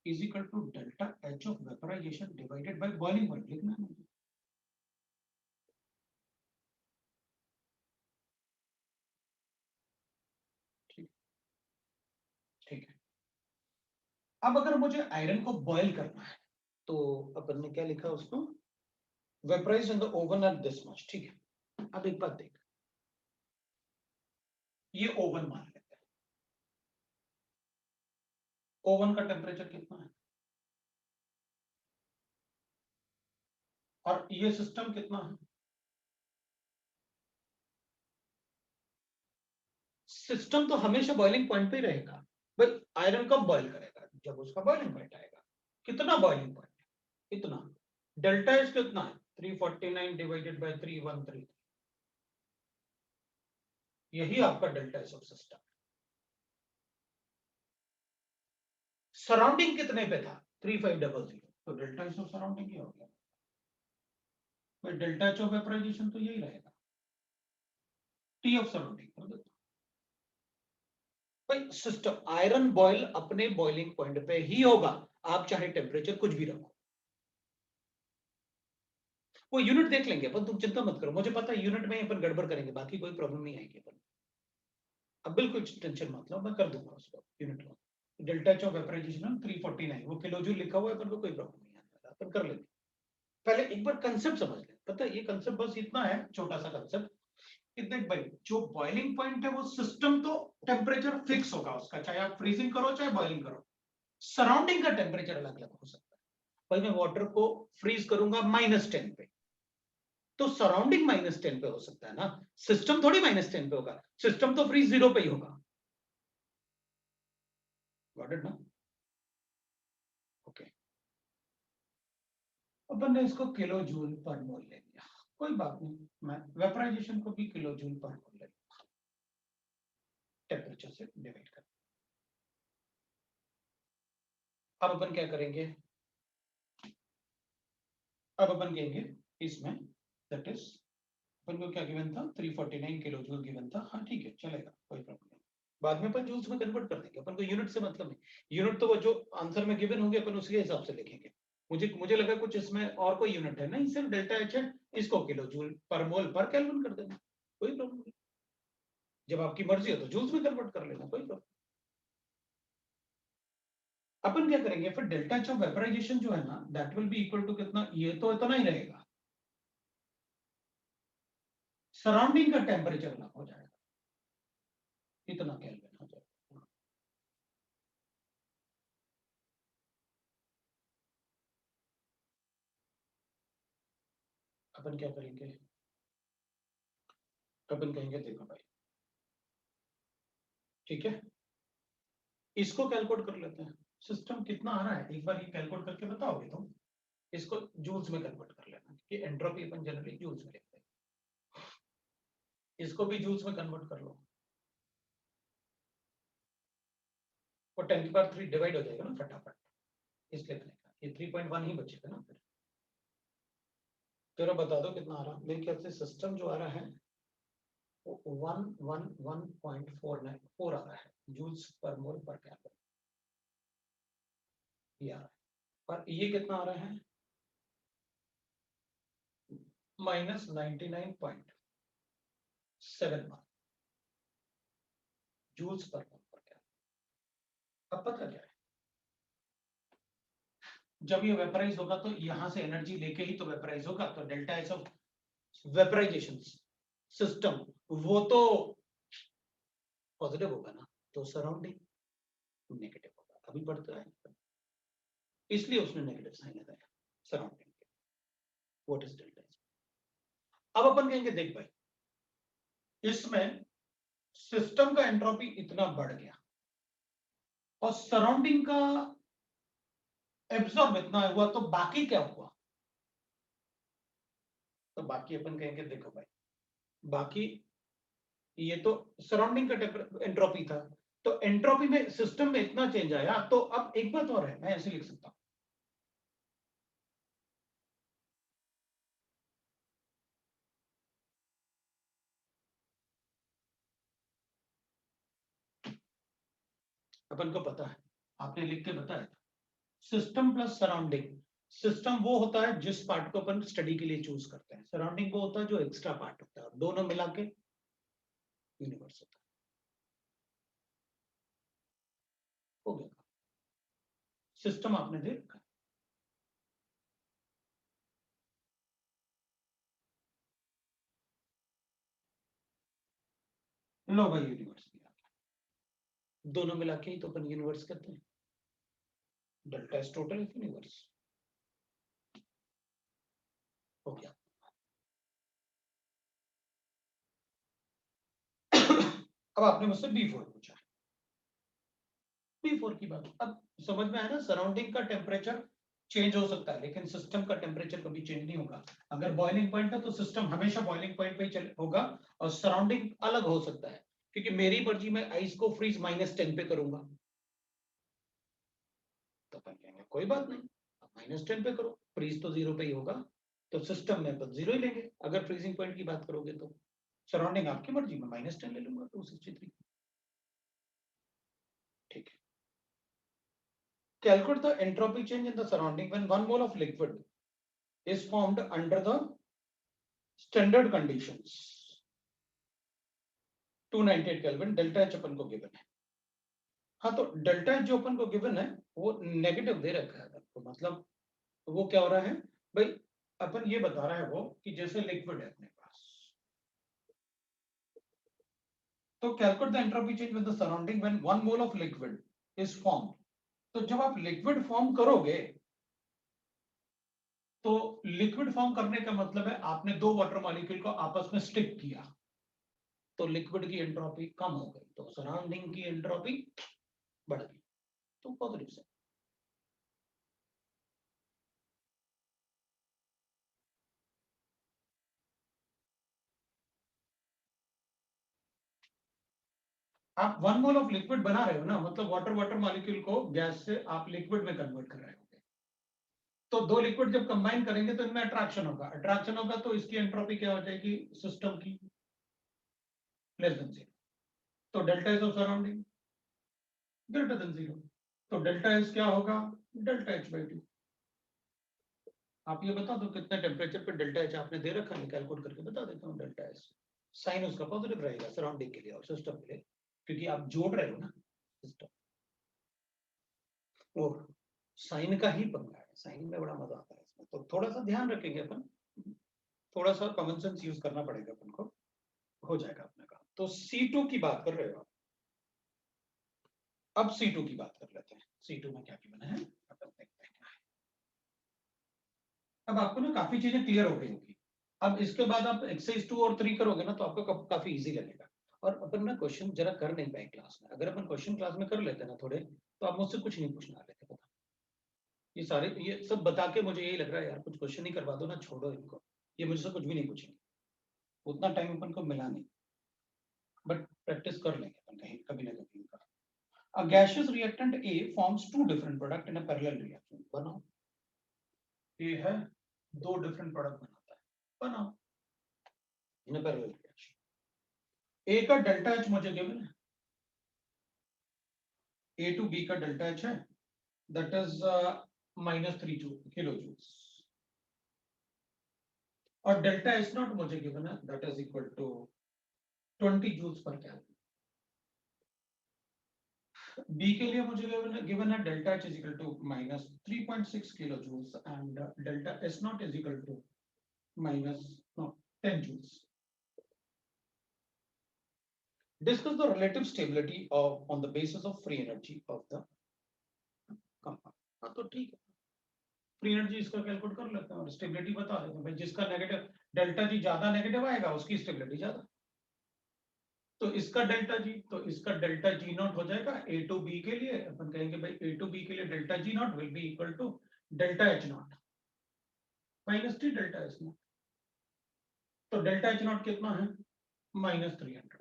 is equal to delta H of vaporisation divided by boiling point, लिखना है मुझे। ठीक, ठीक है। अब अगर मुझे आयरन को बॉयल करना है, तो अपन ने क्या लिखा उसको, vaporise in the oven at this much, ठीक है। अब एक बात देख, ये ओवन मान लेते हैं, ओवन का टेम्परेचर कितना है, और ये सिस्टम कितना है। सिस्टम तो हमेशा बॉइलिंग पॉइंट पे ही रहेगा भाई, आयरन कब बॉइल करेगा, जब उसका बॉइलिंग पॉइंट आएगा। कितना बॉइलिंग पॉइंट, इतना, डेल्टा एच कितना है, 349 डिवाइडेड बाय 3133, यही आपका delta H of system. Surrounding कितने पे था, 3500, तो डेल्टा एच ऑफ सराउंडिंग क्या हो गया भाई, डेल्टा एच ऑफ वेपराइजेशन तो यही रहेगा, टी ऑफ सराउंडिंग कर देता भाई। सिस्टम आयरन बॉयल अपने बॉइलिंग पॉइंट पे ही होगा, आप चाहे टेम्परेचर कुछ भी रखो, वो यूनिट देख लेंगे अपन, तुम चिंता मत करो, मुझे पता है यूनिट में अपन गड़बड़ करेंगे, बाकी कोई प्रॉब्लम नहीं आएगी अपन, अब बिल्कुल टेंशन मत लो, मैं कर दूंगा उसको यूनिट में। डेल्टा एच ऑफ वेपराइजेशन 349, वो किलो जूल लिखा हुआ है, अपन को कोई प्रॉब्लम नहीं है, अपन कर लेंगे। पहले एक बार कंसेप्ट समझ ले, पता है ये कंसेप्ट बस इतना है, छोटा सा कंसेप्ट, कि देख भाई, जो बॉइलिंग पॉइंट है वो सिस्टम तो टेम्परेचर फिक्स होगा उसका, चाहे आप फ्रीजिंग करो चाहे बॉइलिंग करो, सराउंडिंग का टेम्परेचर अलग अलग हो सकता है। भाई मैं वाटर को फ्रीज करूंगा -10 पे, तो सराउंडिंग -10 पे हो सकता है ना, सिस्टम थोड़ी -10 पे होगा, सिस्टम तो फ्रीज 0 पे ही होगा। गॉट इट ना, ओके। अपन ने इसको किलो जूल पर मोल ले लिया, कोई बात नहीं, मैं वेपराइजेशन को भी किलो जूल पर मोल ले लिया, टेम्परेचर से डिवाइड कर। अब अपन क्या करेंगे, अब अपन कहेंगे इसमें, दैट इज, अपन को क्या गिवन था, 349 किलो जूल गिवन था, हाँ ठीक है चलेगा, कोई प्रॉब्लम नहीं, बाद में अपन जूल्स में कन्वर्ट कर देंगे, अपन को यूनिट से मतलब नहीं, यूनिट तो वो जो आंसर में गिवन होंगे अपन उसके हिसाब से लिखेंगे। मुझे लगा कुछ इसमें और कोई यूनिट है, नहीं सिर्फ डेल्टा एच है, इसको किलो जूल पर मोल पर केल्विन कर देना, कोई प्रॉब्लम नहीं, जब आपकी मर्जी हो तो जूल्स में कन्वर्ट कर लेना, कोई प्रॉब्लम। अपन क्या करेंगे फिर, डेल्टा एच ऑफ वेपराइजेशन जो है ना, that will be equal to कितना, ये तो इतना ही रहेगा, सराउंडिंग का टेम्परेचर अलग हो जाएगा, इतना केल्विन हो जाएगा। अपन क्या करेंगे, अपन कहेंगे देखो भाई, ठीक है, इसको कैलकुलेट कर लेते हैं, सिस्टम कितना आ रहा है एक बार ये कैलकुलेट करके बताओगे तुम, इसको जूल्स में कन्वर्ट कर लेना, कि एंट्रोपी अपन जनरली जूल्स में लिखते हैं, इसको भी जूल्स में कन्वर्ट कर लो, और 10 की पावर 3 डिवाइड हो जाएगा ना फटाफट, इसलिए मैंने कहा ये 3.1 ही बचेगा ना फिर। चलो बता दो कितना आ रहा है। मेरे ख्याल से सिस्टम जो आ रहा है वो 111.4 आ रहा है जूल्स पर मोल पर केल्विन, ये आ रहा है। और ये कितना आ रहा है -99.71 जूल्स पर मोल पर केल्विन। अब पता क्या है, जब ये वेपराइज होगा तो यहां से एनर्जी लेके ही तो वेपराइज होगा, तो delta S of vaporisation system वो तो पॉजिटिव होगा ना, तो सराउंडिंग नेगेटिव होगा। अभी बढ़ता है इसलिए उसने नेगेटिव साइन लगाया सराउंडिंग के। What is delta S? अब अपन कहेंगे देख भाई, इसमें सिस्टम का एंट्रोपी इतना बढ़ गया और सराउंडिंग का एब्जॉर्ब इतना हुआ, तो बाकी क्या हुआ? तो बाकी अपन कहेंगे देखो भाई, बाकी ये तो सराउंडिंग का एंट्रोपी था, तो एंट्रोपी में सिस्टम में इतना चेंज आया। तो अब एक बात और है, मैं ऐसे लिख सकता हूं, अपन को पता है, आपने लिख के बताया, सिस्टम प्लस सराउंडिंग। सिस्टम वो होता है जिस पार्ट को अपन स्टडी के लिए चूज करते हैं, सराउंडिंग वो होता है जो एक्स्ट्रा पार्ट होता है, दोनों मिला के यूनिवर्स होता है। हो गया, सिस्टम आपने दे रखा है। लो भाई यूनिवर्स, दोनों मिला के ही तो अपन यूनिवर्स कहते हैं। डेल्टा एस टोटल यूनिवर्स हो गया। अब आपने मुझसे B4 पूछा, B4 की बात अब समझ में आया ना। सराउंडिंग का टेम्परेचर चेंज हो सकता है लेकिन सिस्टम का टेम्परेचर कभी चेंज नहीं होगा। अगर बॉइलिंग पॉइंट है तो सिस्टम हमेशा बॉइलिंग पॉइंट पे ही होगा, और सराउंडिंग अलग हो सकता है, क्योंकि मेरी मर्जी में आइस को फ्रीज -10 पे करूंगा, तो अपन कहेंगे कोई बात नहीं, -10 पे करो, फ्रीज तो 0 पे ही होगा, तो सिस्टम में अपन 0 ही लेंगे। अगर फ्रीजिंग पॉइंट की बात करोगे तो सराउंडिंग आपकी मर्जी में -10 ले लूंगा 263। ठीक है। Calculate the entropy change in the surrounding when 1 mole of liquid is formed under the standard conditions 298 Kelvin। Delta H अपन को गिवन है। हाँ, तो डेल्टा एच जो अपन को गिवन है वो नेगेटिव दे रखा है, तो मतलब वो क्या हो रहा है भाई, अपन ये बता रहा है वो कि जैसे लिक्विड है अपने पास, तो calculate the entropy change with the surrounding when 1 mole of liquid is formed. तो जब आप लिक्विड फॉर्म करोगे, तो लिक्विड फॉर्म करने का मतलब है आपने दो वाटर मॉलिक्यूल को आपस में स्टिक किया, तो लिक्विड की एंट्रोपी कम हो गई, तो सराउंडिंग की एंट्रोपी बढ़ गई, तो पॉजिटिव से। आप 1 मोल ऑफ लिक्विड बना रहे हो ना, मतलब वाटर वाटर मॉलिक्यूल को गैस से आप लिक्विड में कन्वर्ट कर रहे हो, तो दो लिक्विड जब कंबाइन करेंगे तो इनमें अट्रैक्शन होगा, अट्रैक्शन होगा तो इसकी एंट्रोपी क्या हो जाएगी सिस्टम की, लेस देन 0। तो delta S of surrounding greater than 0, तो डेल्टा एस क्या होगा, डेल्टा एच बाई 2। आप ये बता दो कितने टेम्परेचर पे डेल्टा एच आपने दे रखा है, कैलकुलेट करके बता देता हूँ। डेल्टा एस साइन उसका पॉजिटिव रहेगा सराउंडिंग के लिए और सिस्टम के लिए, क्योंकि आप जोड़ रहे हो ना सिस्टम। और साइन का ही पंगा है, साइन में बड़ा मजा आता है इसमें, तो थोड़ा सा ध्यान रखेंगे अपन, थोड़ा सा कॉमन सेंस यूज करना पड़ेगा अपन को, हो जाएगा अपने काम। तो C2 की बात कर रहे हो, अब C2 की बात कर लेते हैं। C2 में क्या बना है अपन देखते हैं। अब आपको ना काफी चीजें क्लियर हो गई होगी। अब इसके बाद आप एक्सरसाइज 2 और 3 करोगे ना, तो आपको काफी इजी लगेगा। और अपन ना क्वेश्चन जरा कर नहीं पाए क्लास में, अगर अपन क्वेश्चन क्लास में कर लेते ना थोड़े, तो आप मुझसे कुछ नहीं पूछना लेते, पता ये सारे ये सब बता के मुझे यही लग रहा है यार कुछ क्वेश्चन ही करवा दो ना, छोड़ो इनको, ये मुझसे कुछ भी नहीं पूछेंगे, उतना टाइम अपन को मिला नहीं, बट प्रैक्टिस कर लेंगे अपन कहीं कभी ना कभी इनका। A gaseous reactant A forms two different product in a parallel reaction. बनाओ, A है दो different product बनाता है, बनाओ in a parallel reaction. A का डेल्टा H मुझे given है, A to B का डेल्टा H है, that is -3 kilojoules. और डेल्टा S नॉट मुझे given है, that is equal to 20 joules per Kelvin. B के लिए मुझे given है delta H is equal to -3.6 kilojoules and delta S not is equal to -10 joules. Discuss the relative stability of on the basis of free energy of the compound. हाँ तो ठीक है, फ्री एनर्जी इसका कैलकुलेट कर लेते हैं और स्टेबिलिटी बता देते हैं भाई, जिसका नेगेटिव डेल्टा जी ज्यादा नेगेटिव आएगा उसकी स्टेबिलिटी ज्यादा, तो इसका डेल्टा जी, तो इसका डेल्टा जी नॉट हो जाएगा ए टू बी के लिए, अपन कहेंगे भाई ए टू बी के लिए delta G naught will be equal to delta H naught minus T delta H naught. तो डेल्टा एच नॉट कितना है, -300,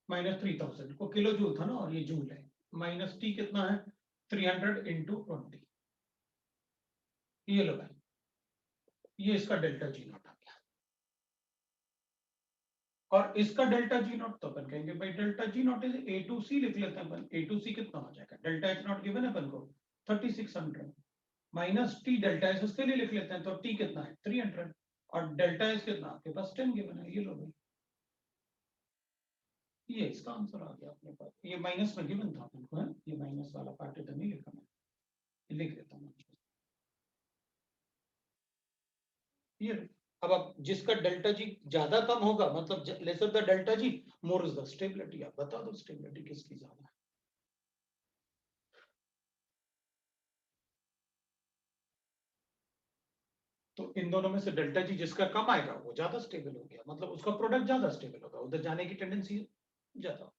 -3000 को किलो जूल था ना और ये जूल है, माइनस टी कितना है 300 इंटू 20. ये लो भाई, ये इसका डेल्टा जी नॉट आ गया और इसका डेल्टा जी नॉट, तो अपन कहेंगे भाई delta G naught is A to C, लिख लेते हैं अपन, ए टू सी कितना हो जाएगा, डेल्टा एच नॉट गिवन है अपन को 3600 माइनस टी डेल्टा एस उसके लिए लिख लेते हैं, तो टी कितना है 300 और डेल्टा एस कितना आपके पास 10 गिवन है. ये लो भाई, ये इसका आंसर आ गया अपने पास. ये माइनस में गिवन था अपन को, है ये माइनस वाला पार्ट इधर नहीं लिखा, मैं लिख देता हूँ ये. अब आप जिसका डेल्टा जी ज्यादा कम होगा, मतलब lesser the delta G more is the stability. आप बता दो स्टेबिलिटी किसकी ज्यादा है. तो इन दोनों में से डेल्टा जी जिसका कम आएगा वो ज्यादा स्टेबल हो गया, मतलब उसका प्रोडक्ट ज्यादा स्टेबल होगा, उधर जाने की टेंडेंसी ज्यादा.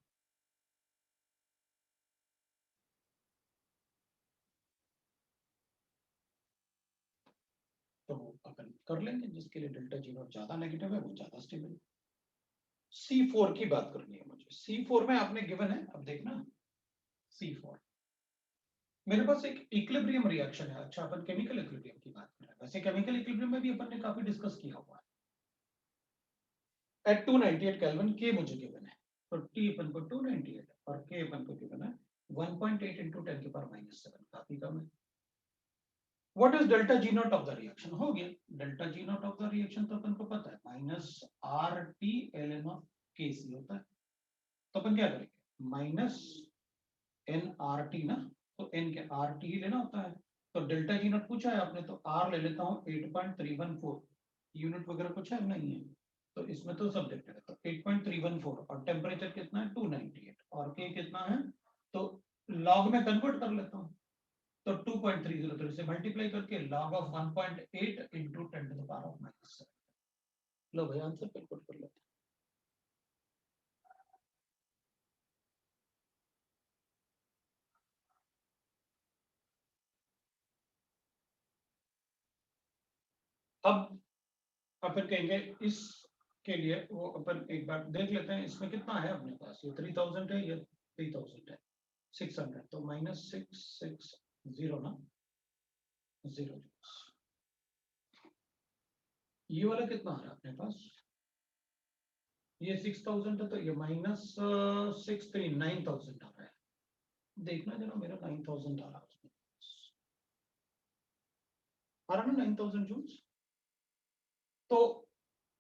तो अपन कर लेंगे, जिसके लिए डेल्टा जी नॉट ज्यादा नेगेटिव है वो ज्यादा स्टेबल. C4 की बात करनी है मुझे. C4 में आपने गिवन है, अब देखना C4 मेरे पास एक इक्विलिब्रियम रिएक्शन है. अच्छा, अपन केमिकल इक्विलिब्रियम की बात कर रहे हैं. वैसे केमिकल इक्विलिब्रियम में भी अपन ने काफी डिस्कस किया हुआ है. एट 298 केल्विन के मुझे गिवन है, तो T अपन को 298 और K अपन को गिवन है 1.8 into 10 की पावर -7, काफी कम है. What is delta G naught of the reaction? हो गया delta G naught of the reaction, तो अपन को पता है -RT ln of Kc होता है. तो अपन क्या करेंगे, -NRT ना, तो n के RT ही लेना होता है. तो डेल्टा G naught पूछा है आपने, तो R ले लेता हूँ 8.314. यूनिट वगैरह कुछ है नहीं है, तो इसमें तो सब्जेक्ट है, तो 8.314 और टेम्परेचर कितना है 298 और K कितना है, तो लॉग में कन्वर्ट कर लेता हूँ, तो 2.303 से मल्टीप्लाई करके log of 1.8 into 10 to the power of -7. लो भाई आंसर कैलकुलेट कर लेते हैं. अब अपन कहेंगे इसके लिए वो अपन एक बार देख लेते हैं, इसमें कितना है अपने पास, ये 3000 है, ये 3000 है, 600, तो -660 ना 0. ये वाला कितना आ रहा है अपने पास, ये 6000 है, तो ये -639 9000 आ रहा है. देखना जरा मेरा 9000 आ रहा है, उसमें आ रहा ना 9000 जूल्स. तो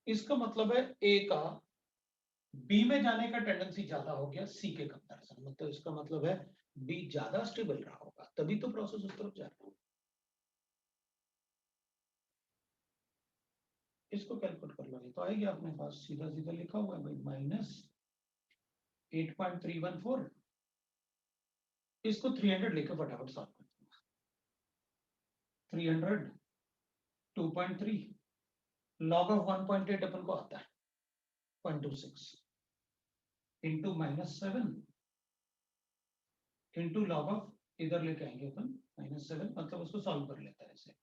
इसका मतलब है ए का बी में जाने का टेंडेंसी ज्यादा हो गया सी के कंपैरिजन में, तो इसका मतलब है बी ज्यादा स्टेबल रहा होगा, तभी तो प्रोसेस उस तरफ जा रहा है. इसको कैलकुलेट कर लोगे तो आएगी अपने पास, सीधा सीधा लिखा हुआ है भाई, -8.314. इसको 300 लेकर फटाफट सॉल्व कर दूंगा. 300 2.3 log of 1.8 अपन को आता है 0.26 इंटू -7 इंटू log of, इधर लेके आएंगे अपन -7, मतलब उसको सॉल्व कर लेता है ऐसे,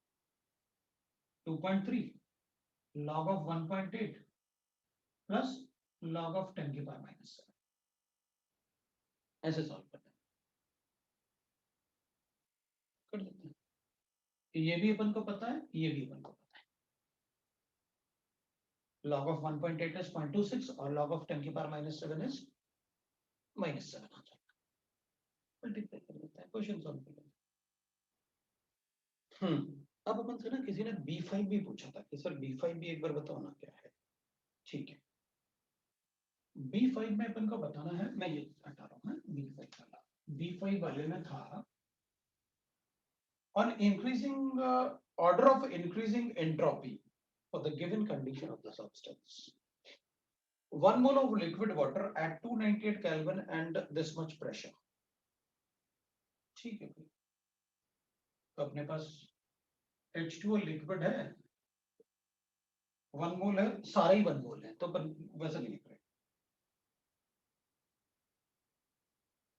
2.3 log of 1.8 plus log of 10 की पावर -7, ऐसे सॉल्व करते हैं. ये भी अपन को पता है, ये भी अपन को पता है। log of 1.8 is 0.26 और log of 10 की पावर -7 is -7 आ जाएगा। मल्टीप्लाई कर लेते हैं, क्वेश्चन सॉल्व कर लेते हैं। अब अपन से ना किसी ने B5 भी पूछा था कि सर B5 भी एक बार बताओ ना क्या है। ठीक है, B5 में अपन को बताना है, मैं ये हटा रहा हूँ B5 वाला। B5 वाले में था on increasing order of increasing entropy for the given condition of the substance. 1 mole of liquid water at 298 Kelvin and this much pressure. ठीक है, तो अपने पास H2O लिक्विड है, 1 मोल है, सारे ही 1 मोल है, तो वैसे नहीं लिख रहे।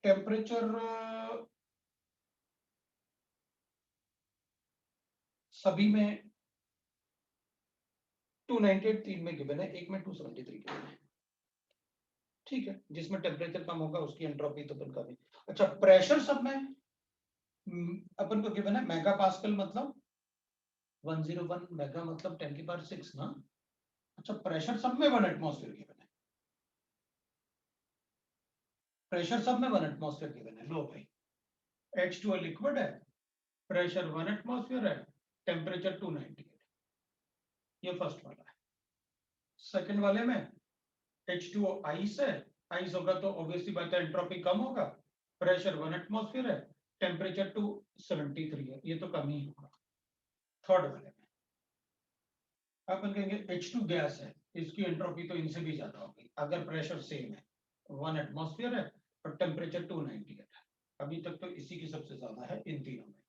टेम्परेचर सभी में 298 3 में गिवन है, एक में 273 गिवन है। ठीक है, जिसमें टेम्परेचर कम होगा उसकी एंट्रोपी तो अपन का भी। अच्छा, प्रेशर सब में अपन को गिवन है मेगा पास्कल, मतलब 101 मेगा मतलब 10 की पावर 6 ना। अच्छा, प्रेशर सब में 1 एटमॉस्फेयर गिवन है, प्रेशर सब में 1 एटमॉस्फेयर गिवन है। लो भाई, H2O लिक्विड है, प्रेशर 1 एटमॉस्फेयर है, टेम्परेचर 298, ये फर्स्ट वाला है। सेकंड वाले में H2O आइस है, आइस होगा तो ऑब्वियसली बात है एंट्रोपी कम होगा, प्रेशर 1 एटमॉस्फेयर है, टेम्परेचर 273 है, ये तो कम ही होगा। थर्ड वाले में अपन कहेंगे H2 गैस है, इसकी एंट्रोपी तो इनसे भी ज्यादा होगी अगर प्रेशर सेम है, 1 एटमॉस्फेयर है और टेम्परेचर 298 है। अभी तक तो इसी की सबसे ज्यादा है इन तीनों में।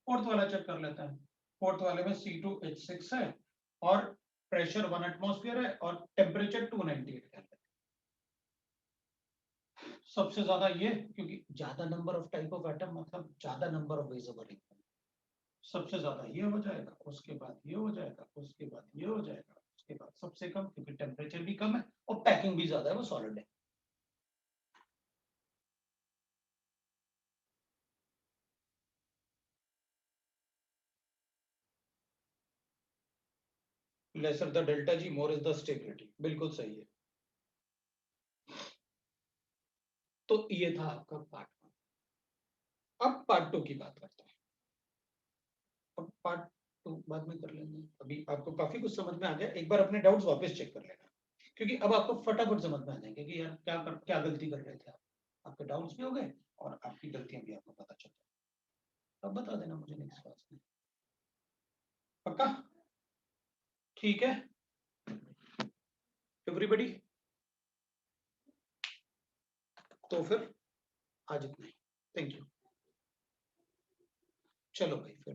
फोर्थ वाला चेक कर लेते हैं। फोर्थ वाले में C2H6 है और प्रेशर 1 एटमॉस्फेयर है और टेम्परेचर 298 है। सबसे ज्यादा ये, क्योंकि ज्यादा number of type of atom मतलब ज्यादा number of ways of reaction, सबसे ज्यादा ये हो जाएगा, उसके बाद ये हो जाएगा, उसके बाद ये हो जाएगा, उसके बाद सबसे कम, क्योंकि टेम्परेचर भी कम है और पैकिंग भी ज्यादा है, वो सॉलिड है। Lesser the delta G more is the stability, बिल्कुल सही है। तो ये था आपका पार्ट 1। अब पार्ट 2 की बात करते हैं। अब पार्ट 2 बाद में कर लेंगे, अभी आपको काफी कुछ समझ में आ गया। एक बार अपने डाउट्स वापस चेक कर लेना, क्योंकि अब आपको फटाफट समझ में आ जाएंगे कि यार क्या गलती कर रहे थे आप। आपके डाउट्स भी हो गए और आपकी गलतियां भी आपको पता चल जाए। अब बता देना मुझे नेक्स्ट क्लास में, पक्का? ठीक है एवरीबॉडी, तो फिर आज इतना ही। Thank you. चलो भाई फिर